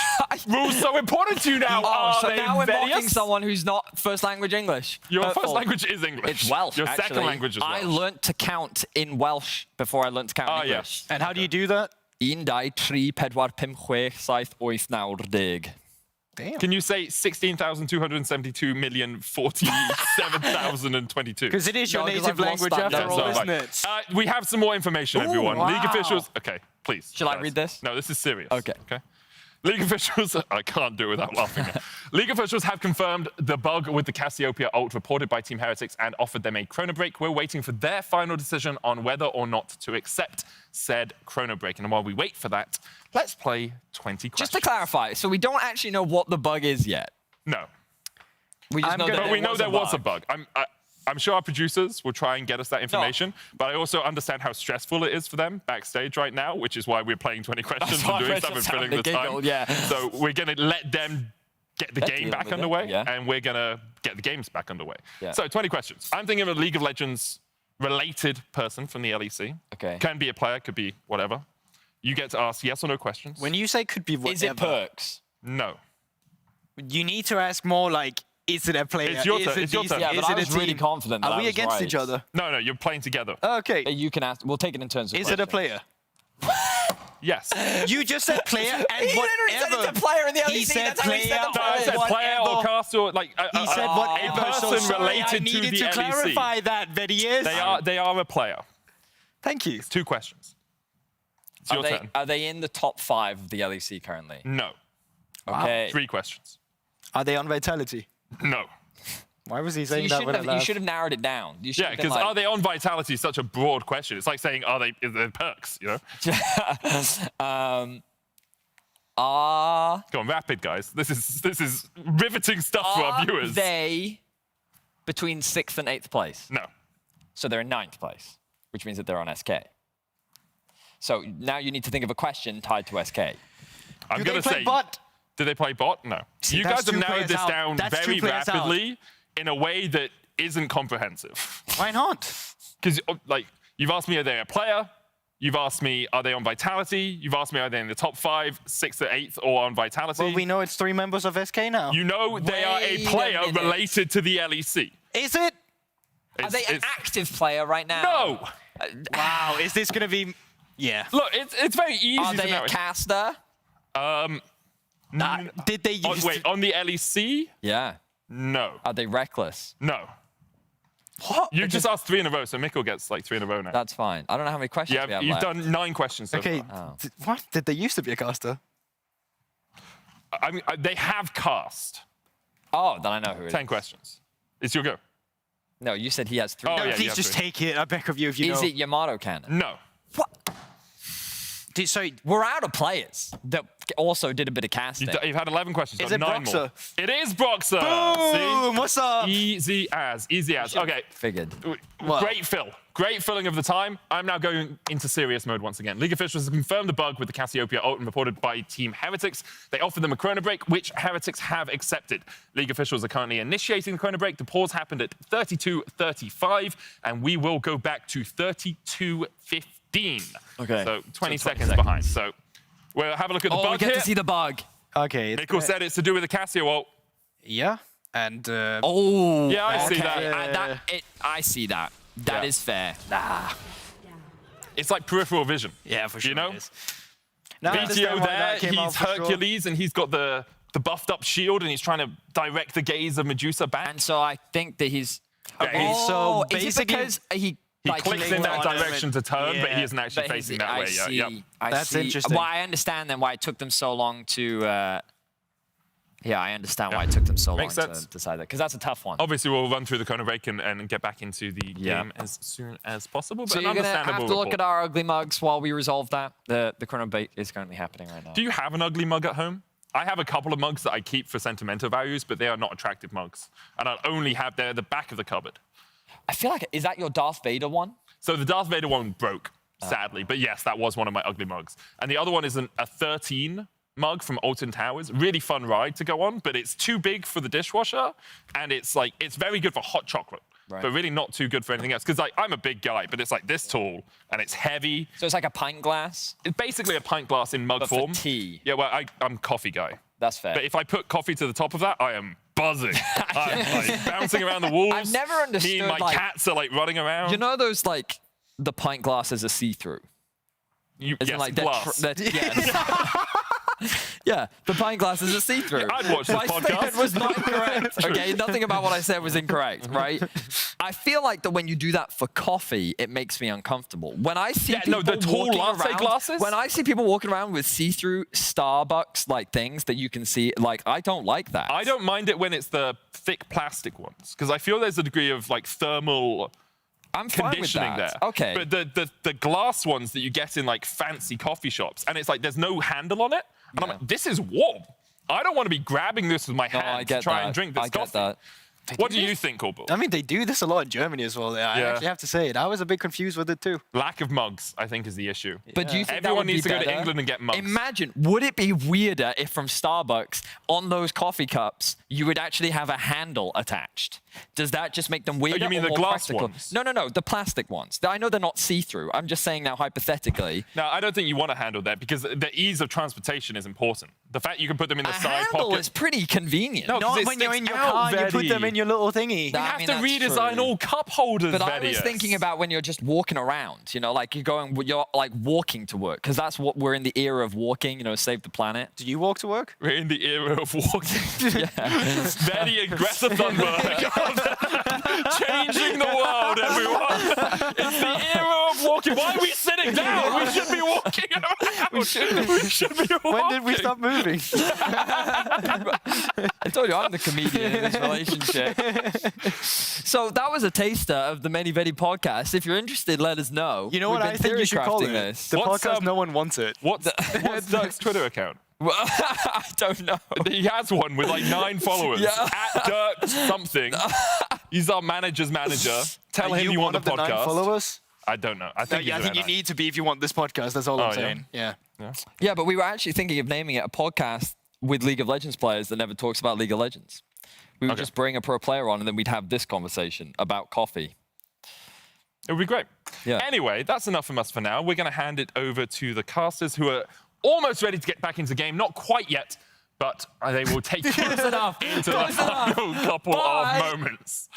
Rules so important to you now. Oh, are so they, now we're Vedius? mocking someone who's not first language English. Your first Hurtful. language is English. It's Welsh, Your actually. second language is Welsh. I learnt to count in Welsh before I learnt to count in yeah. English. And how do you do that? 1, 2, 3, 4, 5, 6, 7, 8, 9, 10. Damn. Can you say 16,272,047,022? Because it is your No, 'cause native I've lost language that after number. all, So, isn't right. it? We have some more information, everyone. wow. League officials. Okay, please. Shall I guys. read this? No, this is serious. Okay. Okay. League officials, I can't do it without laughing. League officials have confirmed the bug with the Cassiopeia ult reported by Team Heretics and offered them a chrono break. We're waiting for their final decision on whether or not to accept said chrono break. And while we wait for that, let's play 20 questions. Just to clarify, so we don't actually know what the bug is yet. No. We just know that But we know there was a bug. bug. I'm sure our producers will try and get us that information, but I also understand how stressful it is for them backstage right now, which is why we're playing 20 questions why and doing we're stuff and just filling having the a giggle, time. yeah. So we're going to let them get the Let's game deal back with it, underway, yeah. and we're going to get the games back underway. Yeah. So 20 questions. I'm thinking of a League of Legends related person from the LEC. Okay. Can be a player, could be whatever. You get to ask yes or no questions. When you say could be whatever, Is it perks? No. you need to ask more like, is it a player? It's your Is turn, it it's your decent? turn. Yeah, Is but I it a was really team? confident that Are I we was against right. each other? No, you're playing together. Okay. You can ask. We'll take it in turns. Of Is it a questions. player? Yes. You just said player and He literally said whatever. it's a player in the He LEC. said That's how he said player. the No, I said player or whatever. caster, or like He said whatever. a So person sorry, related I to needed the to LEC. clarify that, but he is. They are a player. Thank you. 2 questions. It's your turn. Are they in the top 5 of the LEC currently? No. Okay. 3 questions. Are they on Vitality? No. Why was he So saying you that should with a have. laugh? You should have narrowed it down. You should Yeah, have been because like, are they on Vitality is such a broad question. It's like saying, is there perks, you know? Are Go on, rapid, guys. This is riveting stuff for our viewers. they between 6th and 8th place? No. So they're in 9th place, which means that they're on SK. So now you need to think of a question tied to SK. I'm Do going they to play say, bot? do they play bot? No. See, You that's guys have 2 narrowed players this out. down That's 2 very players out. rapidly in a way that isn't comprehensive. Why not? Because, like, you've asked me, are they a player? You've asked me, are they on Vitality? You've asked me, are they in the top 5, 6th, or 8th, or on Vitality? Well, we know it's 3 members of SK now. You know they are a Wait a player minute. related to the LEC. Is it? Are they an It's- active player right now? No! Wow, is this going to be... Yeah. Look, it's very easy Are to they narrow a it. caster? Did they use... Wait, on the LEC? Yeah. No. Are they reckless? No. What? You just asked 3 in a row, so Mikkel gets like 3 in a row now. That's fine. I don't know how many questions we have You've left. done 9 questions so Okay, far. what? Did they used to be a caster? I mean, they have cast Oh, then I know who it is. 10 questions. It's your go. No, you said he has 3. Oh, No, yeah, you please have just 3. take it. I beg of you if you Is know. it Yamato Cannon? No. Sorry, We're out of players that also did a bit of casting. You've had 11 questions. Is got it 9 more. Broxer? It is Broxer. boom! What's up? See? Easy as. Easy as. Okay. Figured. What? Great fill. Great filling of the time. I'm now going into serious mode once again. League officials have confirmed the bug with the Cassiopeia ult and reported by Team Heretics. They offered them a Chrono Break, which Heretics have accepted. League officials are currently initiating the Chrono Break. The pause happened at 32:35, and we will go back to 32:15. Okay. So 20 So 20 seconds behind. So we'll have a look at the Oh, bug we get here. to see the bug. Okay. Mikkel said it's to do with the Cassio ult. Yeah, and... Oh. Yeah, I see okay. that. I see that. That Yeah. is fair. It's like peripheral vision. Yeah, for sure. You know? it is. Now I understand BTO why there, that came out he's for sure. Hercules, and he's got the buffed up shield, and he's trying to direct the gaze of Medusa back. And so I think that he's. Yeah, he's- so is it basically- because he He like, clicks in that direction to turn, but he isn't actually but he's- facing that I way. see, Yeah, yep. I That's see. interesting. Well, I understand then why it took them so long to. Yeah, I understand why it took them so Makes long sense. to decide that because that's a tough one. Obviously, we'll run through the Chrono Break and get back into the Yeah. game as soon as possible. But So an you're gonna understandable have to look report. at our ugly mugs while we resolve that. The Chrono Break is currently happening right now. Do you have an ugly mug at home? I have a couple of mugs that I keep for sentimental values, but they are not attractive mugs. And I'll only have they're at the back of the cupboard. I feel like is that your Darth Vader one? So the Darth Vader one broke, sadly. But yes, that was one of my ugly mugs. And the other one is a 13 mug from Alton Towers. Really fun ride to go on, but it's too big for the dishwasher. And it's very good for hot chocolate, Right. but really not too good for anything else. Because I'm a big guy, but it's like this tall and it's heavy. So it's like a pint glass. It's basically a pint glass in mug But for form. tea. Yeah, well, I'm a coffee guy. That's fair. But if I put coffee to the top of that, I am buzzing. I'm like bouncing around the walls. I've never understood, Me and my like- cats are like running around. You know those like the pint glasses are see-through. Yes, Like glass. Yeah, the pint glasses are see-through. I'd watch this My podcast. statement was not incorrect. Okay, nothing about what I said was incorrect, right? I feel like that when you do that for coffee, it makes me uncomfortable. When I see people the tall walking latte around, glasses? when I see people walking around with see-through Starbucks like things that you can see, like I don't like that. I don't mind it when it's the thick plastic ones because I feel there's a degree of like thermal I'm fine with conditioning that. there. Okay. But the glass ones that you get in like fancy coffee shops and it's like there's no handle on it. And I'm Yeah. like, this is warm. I don't want to be grabbing this with my No, hand I get to try that. and drink this I coffee. get that. What do you think, Corporal? I mean, they do this a lot in Germany as well. I actually have to say it. I was a bit confused with it too. Lack of mugs, I think, is the issue. But do you think Everyone that would needs be to go to better? England and get mugs. Imagine, would it be weirder if from Starbucks, on those coffee cups, you would actually have a handle attached? Does that just make them weirder? you mean or the more glass practical? ones? No, the plastic ones. I know they're not see-through. I'm just saying now, hypothetically. No, I don't think you want to handle that because the ease of transportation is important. The fact you can put them in the A side handle pocket. is pretty convenient. No, 'cause Not it when you're in sticks your out, car and you put Veddy. them in your little thingy. You I have mean, to that's redesign true. all cup holders, But I was Vedius. thinking about when you're just walking around, you know, like you're like walking to work, because that's what we're in the era of walking, you know, save the planet. Do you walk to work? We're in the era of walking. Very aggressive Thunberg. Changing the world, everyone. It's the era of walking. Why are we sitting down? We should be walking around. We should be walking. When did we stop moving? I told you I'm the comedian in this relationship. So that was a taster of the Many Vedi podcast. If you're interested, let us know. You know We've what been I think you should call theory it? crafting this. The What's, podcast no one wants it. What's Dirk's Twitter account? Well, I don't know. He has one with like 9 followers. Yeah. At Dirk something. He's our manager's manager. Tell Are him you you want one the of the 9 podcast. followers? I don't know. I No, think, yeah, I think you need to be if you want this podcast. That's all Oh, I'm yeah? saying. Yeah. Yeah, but we were actually thinking of naming it a podcast with League of Legends players that never talks about League of Legends. We would Okay. just bring a pro player on and then we'd have this conversation about coffee. It would be great. Yeah. Anyway, that's enough from us for now. We're going to hand it over to the casters who are almost ready to get back into the game. Not quite yet, but they will take you enough. into the final couple Bye. of moments.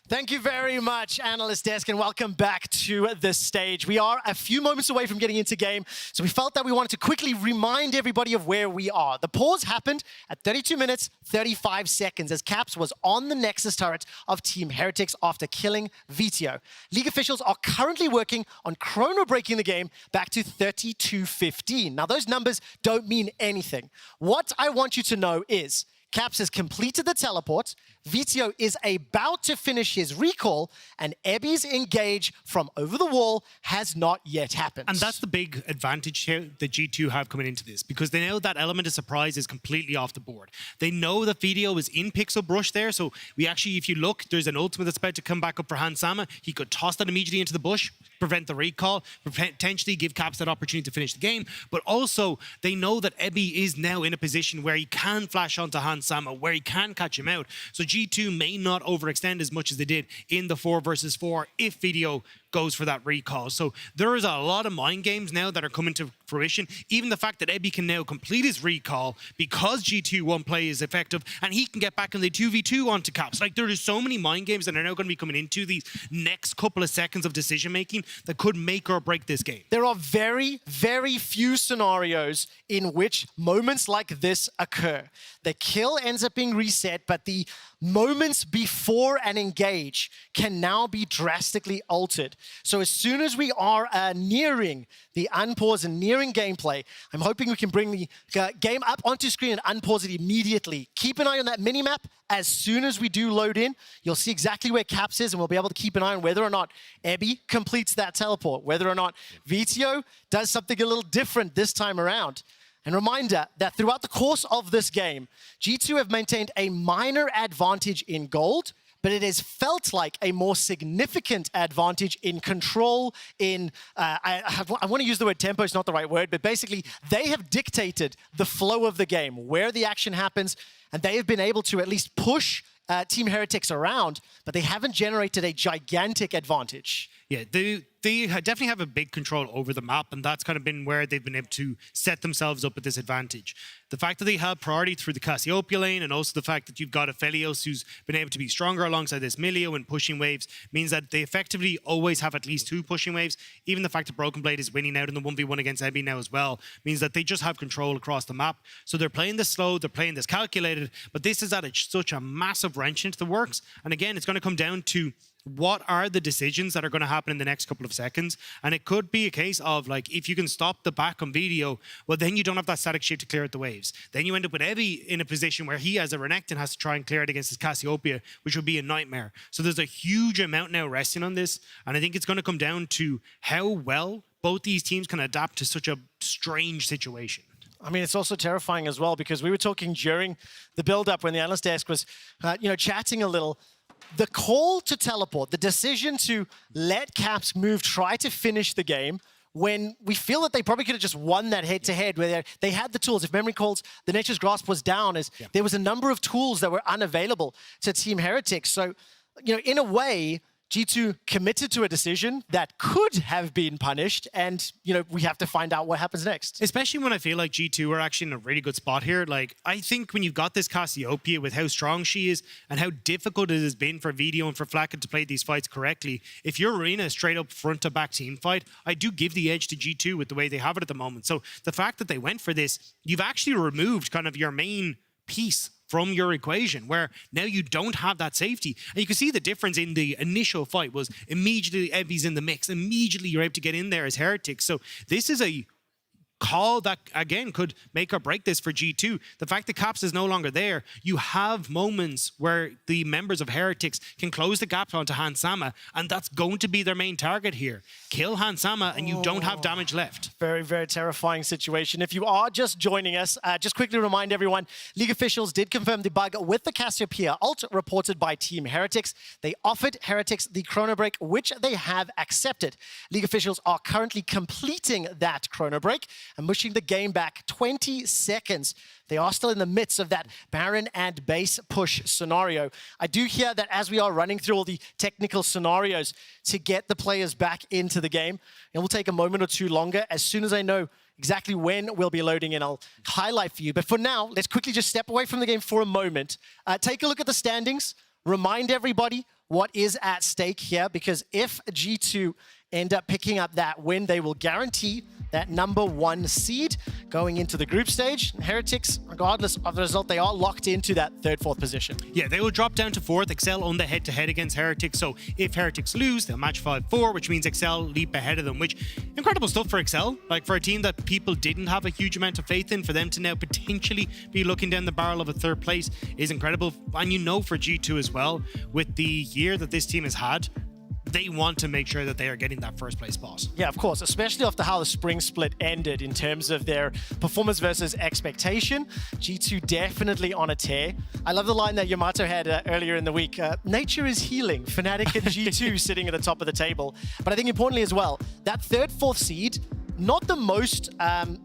Thank you very much, Analyst Desk, and welcome back to the stage. We are a few moments away from getting into game, so we felt that we wanted to quickly remind everybody of where we are. The pause happened at 32 minutes, 35 seconds, as Caps was on the Nexus turret of Team Heretics after killing Vitio. League officials are currently working on chrono-breaking the game back to 32:15. Now, those numbers don't mean anything. What I want you to know is Caps has completed the teleport, Vitio is about to finish his recall, and Ebby's engage from over the wall has not yet happened. And that's the big advantage here that G2 have coming into this, because they know that element of surprise is completely off the board. They know that Video is in Pixel Brush there, so we actually, if you look, there's an ultimate that's about to come back up for Hansama. He could toss that immediately into the bush, prevent the recall, potentially give Caps that opportunity to finish the game, but also they know that Ebby is now in a position where he can flash onto Hansama, where he can catch him out. So G2 may not overextend as much as they did in the 4 versus 4 if Video goes for that recall. So there is a lot of mind games now that are coming to fruition. Even the fact that Ebby can now complete his recall because G2 won't play is effective, and he can get back in the 2v2 onto Caps. Like, there is so many mind games that are now going to be coming into these next couple of seconds of decision making that could make or break this game. There are very, very few scenarios in which moments like this occur. The kill ends up being reset, but the moments before an engage can now be drastically altered. So as soon as we are nearing the unpause and nearing gameplay, I'm hoping we can bring the game up onto screen and unpause it immediately. Keep an eye on that minimap. As soon as we do load in, you'll see exactly where Caps is, and we'll be able to keep an eye on whether or not Ebby completes that teleport, whether or not Vitio does something a little different this time around. And reminder that throughout the course of this game, G2 have maintained a minor advantage in gold, but it has felt like a more significant advantage in control, in, I want to use the word tempo, it's not the right word, but basically they have dictated the flow of the game, where the action happens, and they have been able to at least push Team Heretics around, but they haven't generated a gigantic advantage. Yeah, they definitely have a big control over the map, and that's kind of been where they've been able to set themselves up at this advantage. The fact that they have priority through the Cassiopeia lane, and also the fact that you've got a Felios who's been able to be stronger alongside this Milio and pushing waves, means that they effectively always have at least 2 pushing waves. Even the fact that Broken Blade is winning out in the 1v1 against Ebby now as well, means that they just have control across the map. So they're playing this slow, they're playing this calculated, but this is at such a massive wrench into the works. And again, it's going to come down to what are the decisions that are going to happen in the next couple of seconds. And it could be a case of, like, if you can stop the back on Video, well, then you don't have that static shift to clear out the waves. Then you end up with Ebby in a position where he, as a Renekton, has to try and clear it against his Cassiopeia, which would be a nightmare. So there's a huge amount now resting on this. And I think it's going to come down to how well both these teams can adapt to such a strange situation. I mean, it's also terrifying as well because we were talking during the build-up when the analyst desk was, chatting a little. The call to teleport, the decision to let Caps move, try to finish the game, when we feel that they probably could have just won that head-to-head, where they had the tools. If memory calls, the Nature's Grasp was down, as there was a number of tools that were unavailable to Team Heretics. So, in a way, G2 committed to a decision that could have been punished, and we have to find out what happens next. Especially when I feel like G2 are actually in a really good spot here. Like, I think when you've got this Cassiopeia with how strong she is and how difficult it has been for Video and for Flacken to play these fights correctly, if you're in a straight up front to back team fight, I do give the edge to G2 with the way they have it at the moment. So the fact that they went for this, you've actually removed kind of your main piece from your equation, where now you don't have that safety. And you can see the difference in the initial fight was immediately Evie's in the mix. Immediately you're able to get in there as Heretics. So this is a call that, again, could make or break this for G2. The fact that Caps is no longer there, you have moments where the members of Heretics can close the gap onto Hansama, and that's going to be their main target here. Kill Hansama, and you don't have damage left. Very, very terrifying situation. If you are just joining us, just quickly remind everyone, League officials did confirm the bug with the Cassiopeia ult reported by Team Heretics. They offered Heretics the Chrono Break, which they have accepted. League officials are currently completing that Chrono Break and pushing the game back 20 seconds. They are still in the midst of that Baron and base push scenario. I do hear that as we are running through all the technical scenarios to get the players back into the game, it will take a moment or two longer. As soon as I know exactly when we'll be loading in, I'll highlight for you. But for now, let's quickly just step away from the game for a moment. Take a look at the standings. Remind everybody what is at stake here, because if G2 end up picking up that win, they will guarantee that #1 seed going into the group stage. Heretics, regardless of the result, they are locked into that 3rd, 4th position. Yeah, they will drop down to 4th. Excel on the head-to-head against Heretics. So if Heretics lose, they'll match 5-4, which means Excel leap ahead of them, which incredible stuff for Excel. Like, for a team that people didn't have a huge amount of faith in, for them to now potentially be looking down the barrel of a 3rd place is incredible. And for G2 as well, with the year that this team has had, they want to make sure that they are getting that 1st place spot. Yeah, of course, especially after how the spring split ended in terms of their performance versus expectation. G2 definitely on a tear. I love the line that Yamato had earlier in the week. Nature is healing. Fnatic and G2 sitting at the top of the table. But I think importantly as well, that 3rd, 4th seed, not the most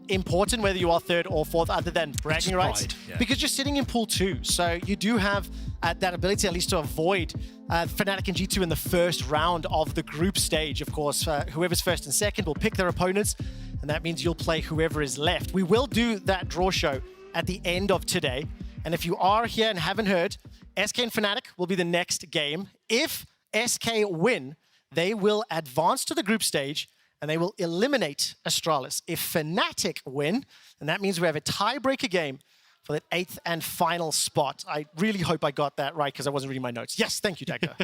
important whether you are 3rd or 4th, other than bragging rights, because you're sitting in pool 2. So you do have that ability at least to avoid Fnatic and G2 in the 1st round of the group stage. Of course, whoever's 1st and 2nd will pick their opponents, and that means you'll play whoever is left. We will do that draw show at the end of today. And if you are here and haven't heard, SK and Fnatic will be the next game. If SK win, they will advance to the group stage and they will eliminate Astralis. If Fnatic win, then that means we have a tiebreaker game for that 8th and final spot. I really hope I got that right because I wasn't reading my notes. Yes, thank you, Decker.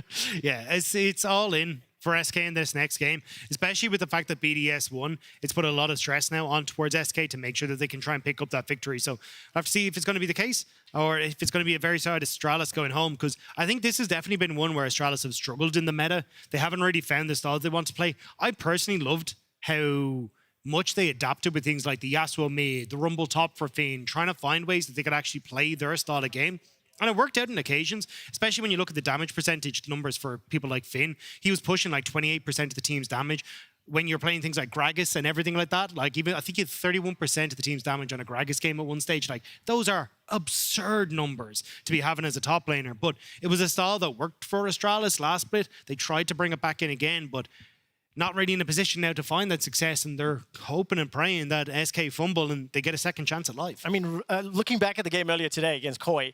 Yeah, it's all in for SK in this next game, especially with the fact that BDS won. It's put a lot of stress now on towards SK to make sure that they can try and pick up that victory. So I have to see if it's going to be the case or if it's going to be a very sad Astralis going home, because I think this has definitely been one where Astralis have struggled in the meta. They haven't really found the style they want to play. I personally loved how much they adapted with things like the Yasuo mid, the Rumble top for Finn, trying to find ways that they could actually play their style of game. And it worked out on occasions, especially when you look at the damage percentage numbers for people like Finn. He was pushing like 28% of the team's damage. When you're playing things like Gragas and everything like that, like even I think he had 31% of the team's damage on a Gragas game at one stage. Like, those are absurd numbers to be having as a top laner. But it was a style that worked for Astralis last split. They tried to bring it back in again, but not really in a position now to find that success, and they're hoping and praying that SK fumble and they get a second chance at life. I mean, looking back at the game earlier today against Koi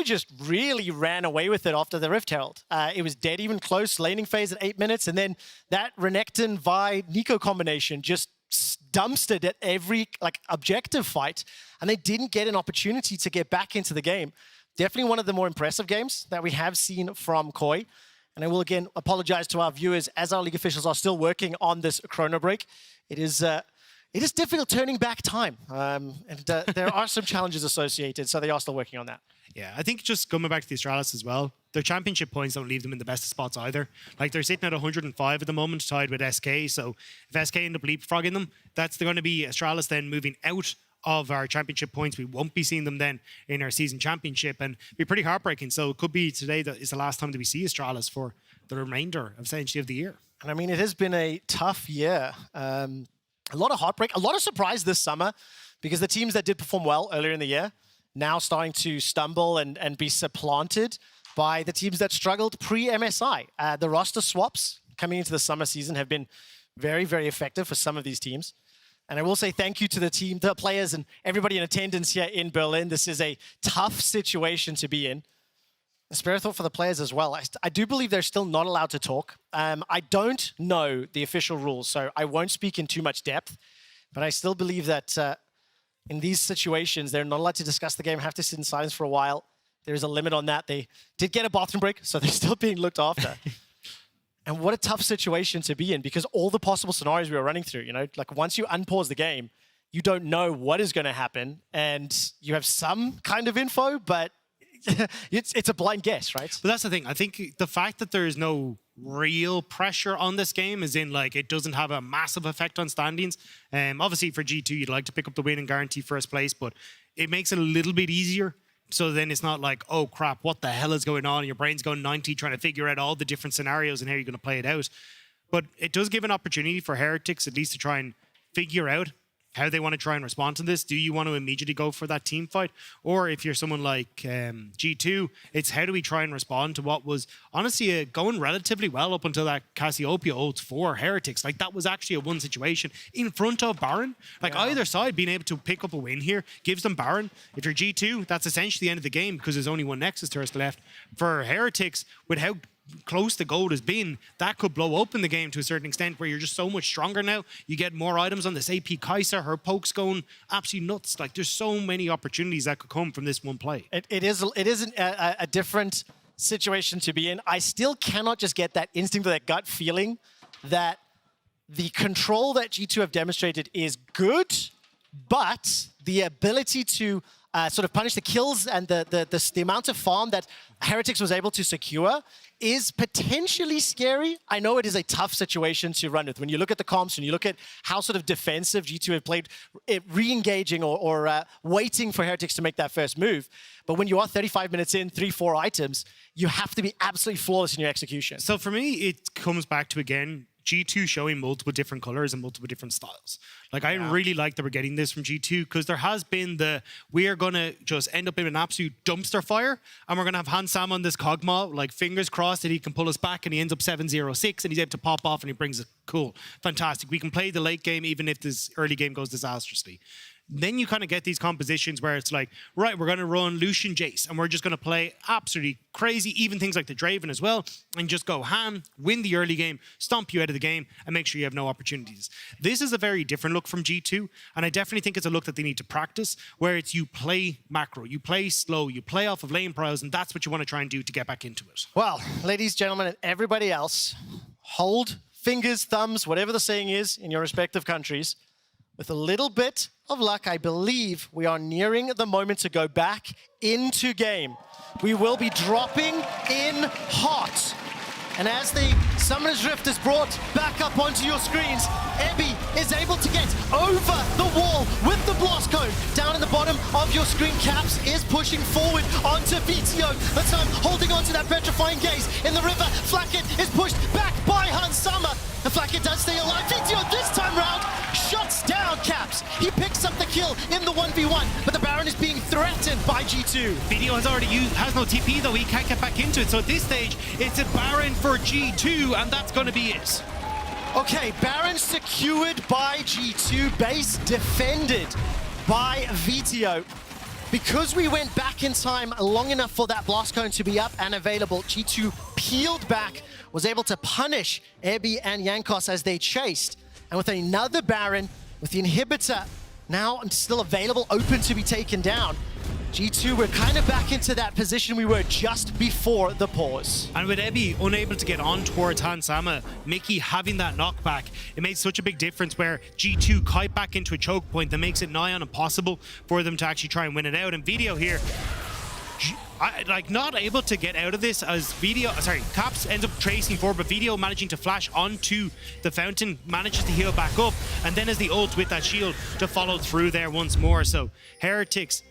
just really ran away with it after the Rift Herald. It was dead even close, laning phase at 8 minutes, and then that Renekton Vi Nico combination just dumpstered at every objective fight, and they didn't get an opportunity to get back into the game. Definitely one of the more impressive games that we have seen from Koi. And I will again apologize to our viewers as our league officials are still working on this Chrono Break. It is difficult turning back time, and there are some challenges associated, so they are still working on that. Yeah, I think just coming back to the Astralis as well, their championship points don't leave them in the best of spots either. Like, they're sitting at 105 at the moment, tied with SK. So if SK end up leapfrogging them, that's going to be Astralis then moving out of our championship points. We won't be seeing them then in our season championship, and it'd be pretty heartbreaking. So it could be today that is the last time that we see Astralis for the remainder essentially of the year. And I mean, it has been a tough year. A lot of heartbreak, a lot of surprise this summer, because the teams that did perform well earlier in the year now starting to stumble and be supplanted by the teams that struggled pre-MSI. The roster swaps coming into the summer season have been very, very effective for some of these teams. And I will say thank you to the team, the players, and everybody in attendance here in Berlin. This is a tough situation to be in. A spare thought for the players as well. I do believe they're still not allowed to talk. I don't know the official rules, so I won't speak in too much depth. But I still believe that in these situations, they're not allowed to discuss the game, have to sit in silence for a while. There's a limit on that. They did get a bathroom break, so they're still being looked after. And what a tough situation to be in, because all the possible scenarios we were running through, you know, like once you unpause the game, you don't know what is going to happen, and you have some kind of info, but it's a blind guess, right? But that's the thing. I think the fact that there is no real pressure on this game, is in like it doesn't have a massive effect on standings. Obviously for G2, you'd like to pick up the win and guarantee first place, but it makes it a little bit easier. So then it's not like, oh crap, what the hell is going on? Your brain's going 90 trying to figure out all the different scenarios and how you're going to play it out. But it does give an opportunity for Heretics at least to try and figure out how they want to try and respond to this. Do you want to immediately go for that team fight? Or if you're someone like G2, it's how do we try and respond to what was honestly going relatively well up until that Cassiopeia ult for Heretics. Like that was actually a one situation in front of Baron. Like either side being able to pick up a win here gives them Baron. If you're G2, that's essentially the end of the game because there's only one Nexus Turret left. For Heretics, with how close the gold has been, that could blow open the game to a certain extent where you're just so much stronger now. You get more items on this AP Kai'Sa, her pokes going absolutely nuts. Like there's so many opportunities that could come from this one play. It is a different situation to be in. I still cannot just get that instinct or that gut feeling that the control that G2 have demonstrated is good, but the ability to sort of punish the kills and the amount of farm that Heretics was able to secure is potentially scary. I know it is a tough situation to run with. When you look at the comps, when you look at how sort of defensive G2 have played, re-engaging or waiting for Heretics to make that first move. But when you are 35 minutes in, 3-4 items, you have to be absolutely flawless in your execution. So for me, it comes back to, again, G2 showing multiple different colors and multiple different styles. Like, I really like that we're getting this from G2 because there has been we are going to just end up in an absolute dumpster fire and we're going to have Hans Sam on this Kog'Maw, like, fingers crossed that he can pull us back and he ends up 7-0-6 and he's able to pop off and he brings it. Cool. Fantastic. We can play the late game even if this early game goes disastrously. Then you kind of get these compositions where it's like, right, we're going to run Lucian Jace and we're just going to play absolutely crazy, even things like the Draven as well, and just go ham, win the early game, stomp you out of the game, and make sure you have no opportunities. This is a very different look from G2, and I definitely think it's a look that they need to practice, where it's you play macro, you play slow, you play off of lane prowls, and that's what you want to try and do to get back into it. Well, ladies, gentlemen, and everybody else, hold fingers, thumbs, whatever the saying is in your respective countries. With a little bit of luck, I believe we are nearing the moment to go back into game. We will be dropping in hot. And as the Summoner's Rift is brought back up onto your screens, Ebby is able to get over the wall with the Blast Cone. Down in the bottom of your screen, Caps is pushing forward onto VTO. That's holding onto that petrifying gaze in the river. Flacket is pushed back by Hans Summer. The Flacket does stay alive. VTO this time round shuts down Caps. He picks up the kill in the 1v1, but the Baron is being threatened by G2. Video has no TP though, he can't get back into it. So at this stage, it's a Baron for G2, and that's going to be it. Okay, Baron secured by G2, base defended by VTO. Because we went back in time long enough for that Blast Cone to be up and available, G2 peeled back, was able to punish Ebby and Jankos as they chased. And with another Baron, with the inhibitor now still available, open to be taken down, G2, we're kind of back into that position we were just before the pause. And with Ebby unable to get on towards Hans Sama, Mickey having that knockback, it made such a big difference where G2 kite back into a choke point that makes it nigh on impossible for them to actually try and win it out. And Video here, not able to get out of this as Caps ends up tracing forward, but Video managing to flash onto the fountain, manages to heal back up, and then as the ult with that shield to follow through there once more. So Heretics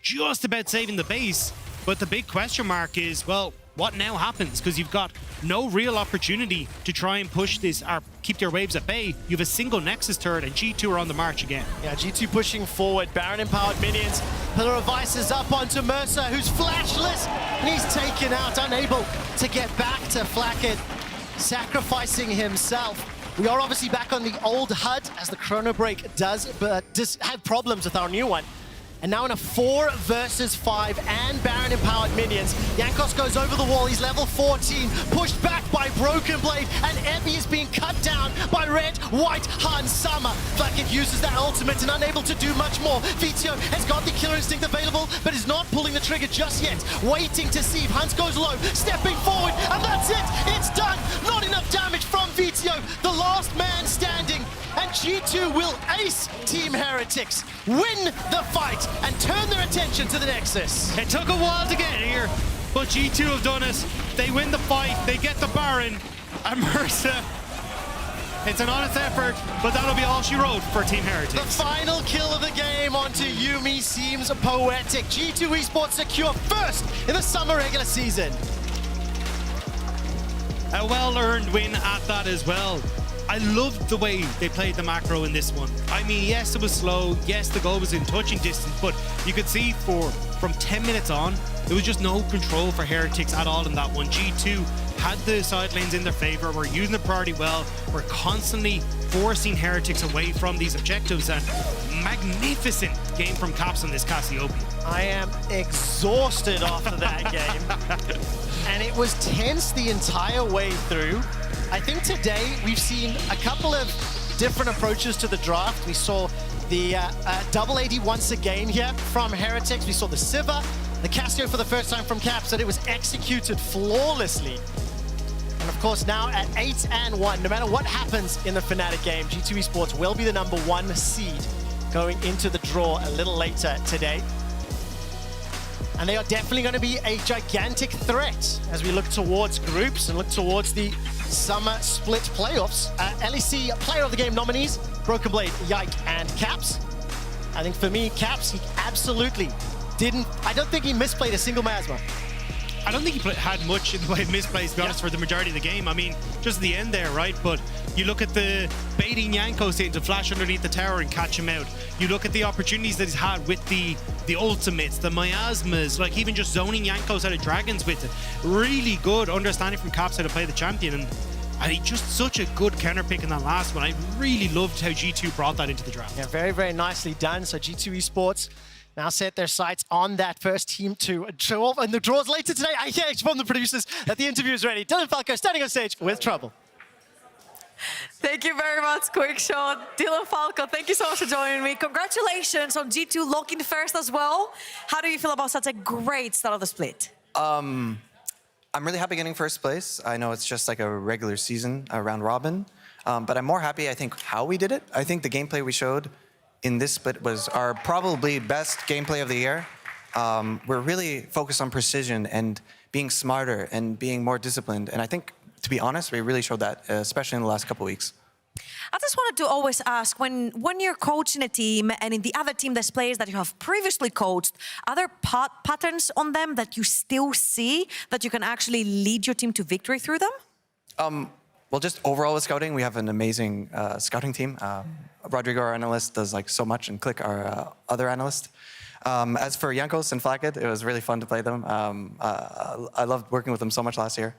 just about saving the base, but the big question mark is, well, what now happens? Because you've got no real opportunity to try and push this or keep their waves at bay. You have a single Nexus turret, and G2 are on the march again. Yeah, G2 pushing forward. Baron empowered minions. Pillar of Ice is up onto Mercer, who's flashless, and he's taken out, unable to get back to Flacket, sacrificing himself. We are obviously back on the old HUD as the Chrono Break does have problems with our new one. And now in a 4 versus 5 and Baron empowered minions. Jankos goes over the wall, he's level 14, pushed back by Broken Blade, and Ebby is being cut down by Red, White, Han, Summer. Flacket uses that ultimate and unable to do much more. Vizio has got the killer instinct available, but is not pulling the trigger just yet. Waiting to see if Hunt goes low, stepping forward, and that's it! It's done! Not enough damage from Vizio, the last man standing. And G2 will ace Team Heretics, win the fight, and turn their attention to the Nexus. It took a while to get here, but G2 have done it. They win the fight, they get the Baron, and Mercer. It's an honest effort, but that'll be all she wrote for Team Heretics. The final kill of the game onto Yuumi seems poetic. G2 Esports secure first in the summer regular season. A well-earned win at that as well. I loved the way they played the macro in this one. I mean, yes, it was slow. Yes, the goal was in touching distance, but you could see from 10 minutes on, there was just no control for Heretics at all in that one. G2 had the side lanes in their favor, were using the priority well, were constantly forcing Heretics away from these objectives, and magnificent game from Caps on this Cassiopeia. I am exhausted after that game. And it was tense the entire way through. I think today we've seen a couple of different approaches to the draft. We saw the double AD once again here from Heretics. We saw the Siva, the Cassio for the first time from Caps, and it was executed flawlessly. And of course now at 8-1, no matter what happens in the Fnatic game, G2 Esports will be the #1 seed going into the draw a little later today. And they are definitely going to be a gigantic threat as we look towards groups and look towards the summer split playoffs. LEC Player of the Game nominees, Broken Blade, Yike, and Caps. I think for me, Caps, he absolutely didn't, I don't think he misplayed a single Masma. I don't think he had much in the way of misplays, to be honest, for the majority of the game. I mean, just at the end there, right? But you look at the baiting Jankos in to flash underneath the tower and catch him out. You look at the opportunities that he's had with the ultimates, the miasmas, like even just zoning Jankos out of dragons with it. Really good understanding from Caps how to play the champion. And he just such a good counter pick in that last one. I really loved how G2 brought that into the draft. Yeah, very, very nicely done. So G2 Esports now set their sights on that first team to draw. And the draws later today. I hear from the producers that the interview is ready. Dylan Falco standing on stage with Trouble. Thank you very much, Quick Shot. Dylan Falco, thank you so much for joining me. Congratulations on G2 locking first as well. How do you feel about such a great start of the split? I'm really happy getting first place. I know it's just like a regular season round robin, but I'm more happy, I think, how we did it. I think the gameplay we showed in this split was our probably best gameplay of the year. We're really focused on precision and being smarter and being more disciplined. And I think, to be honest, we really showed that, especially in the last couple of weeks. I just wanted to always ask, when you're coaching a team and in the other team there's players that you have previously coached, are there patterns on them that you still see that you can actually lead your team to victory through them? Well, just overall with scouting, we have an amazing scouting team. Rodrigo, our analyst, does like so much, and Click, our other analyst. As for Jankos and Flacket, it was really fun to play them. I loved working with them so much last year.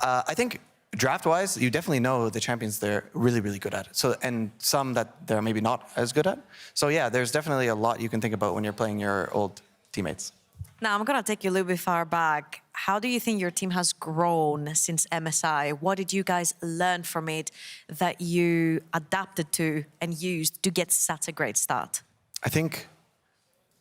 I think draft-wise, you definitely know the champions they're really, really good at. So, and some that they're maybe not as good at. So yeah, there's definitely a lot you can think about when you're playing your old teammates. Now, I'm going to take you a little bit far back. How do you think your team has grown since MSI? What did you guys learn from it that you adapted to and used to get such a great start? I think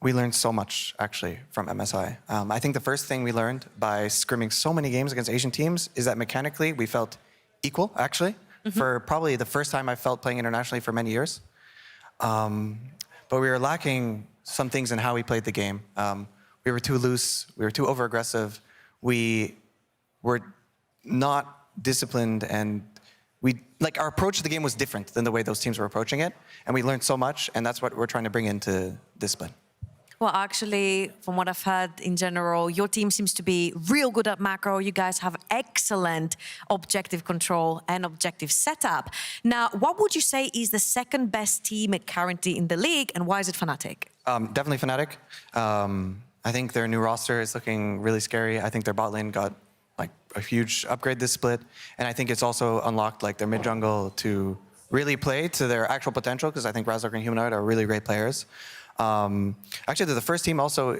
we learned so much, actually, from MSI. I think the first thing we learned by scrimming so many games against Asian teams is that mechanically we felt equal, actually, for probably the first time I felt playing internationally for many years. But we were lacking some things in how we played the game. we were too loose, we were too over-aggressive, we were not disciplined, and our approach to the game was different than the way those teams were approaching it, and we learned so much, and that's what we're trying to bring into this split. Well, actually, from what I've heard in general, your team seems to be real good at macro. You guys have excellent objective control and objective setup. Now, what would you say is the second best team currently in the league, and why is it Fnatic? Definitely Fnatic. I think their new roster is looking really scary. I think their bot lane got like a huge upgrade this split, and I think it's also unlocked like their mid jungle to really play to their actual potential, because I think Razork and Humanoid are really great players. Actually, they're the first team also,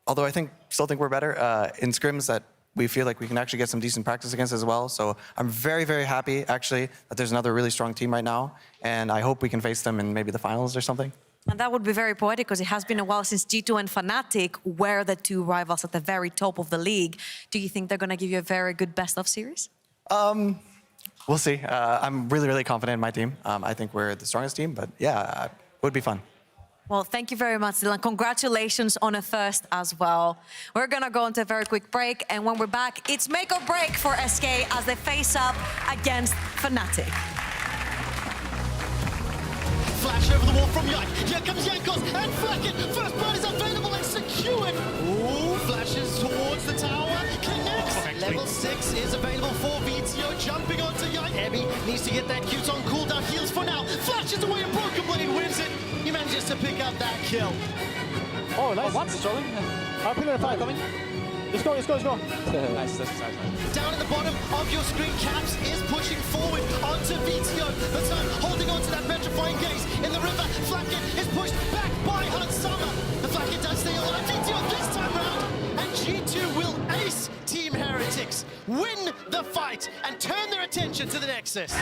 although still think we're better, in scrims that we feel like we can actually get some decent practice against as well. So I'm very, very happy, actually, that there's another really strong team right now, and I hope we can face them in maybe the finals or something. And that would be very poetic, because it has been a while since G2 and Fnatic were the two rivals at the very top of the league. Do you think they're going to give you a very good best-of series? We'll see. I'm really, really confident in my team. I think we're the strongest team, but yeah, it would be fun. Well, thank you very much, Dylan. Congratulations on a first as well. We're going to go into a very quick break, and when we're back, it's make or break for SK as they face up against Fnatic. Flash over the wall from Yike. Here comes Jankos and Flacket. First blood is available and secured. Ooh, flashes towards the tower. Connects. Level 6 is available for VTO. Jumping onto Yike. Heavy needs to get that cute on cooldown. Heals for now. Flashes away and Broken Blade wins it. He manages to pick up that kill. Oh, nice. What's strolling? Our pillar 5 coming. Let's go. Nice. Down at the bottom of your screen, Caps is pushing forward onto VTO. The time holding on to that petrifying gaze in the river. Flacket is pushed back by Hansama. The Flacket does stay alive. VTO this time round. And G2 will ace Team Heretics, win the fight, and turn their attention to the Nexus.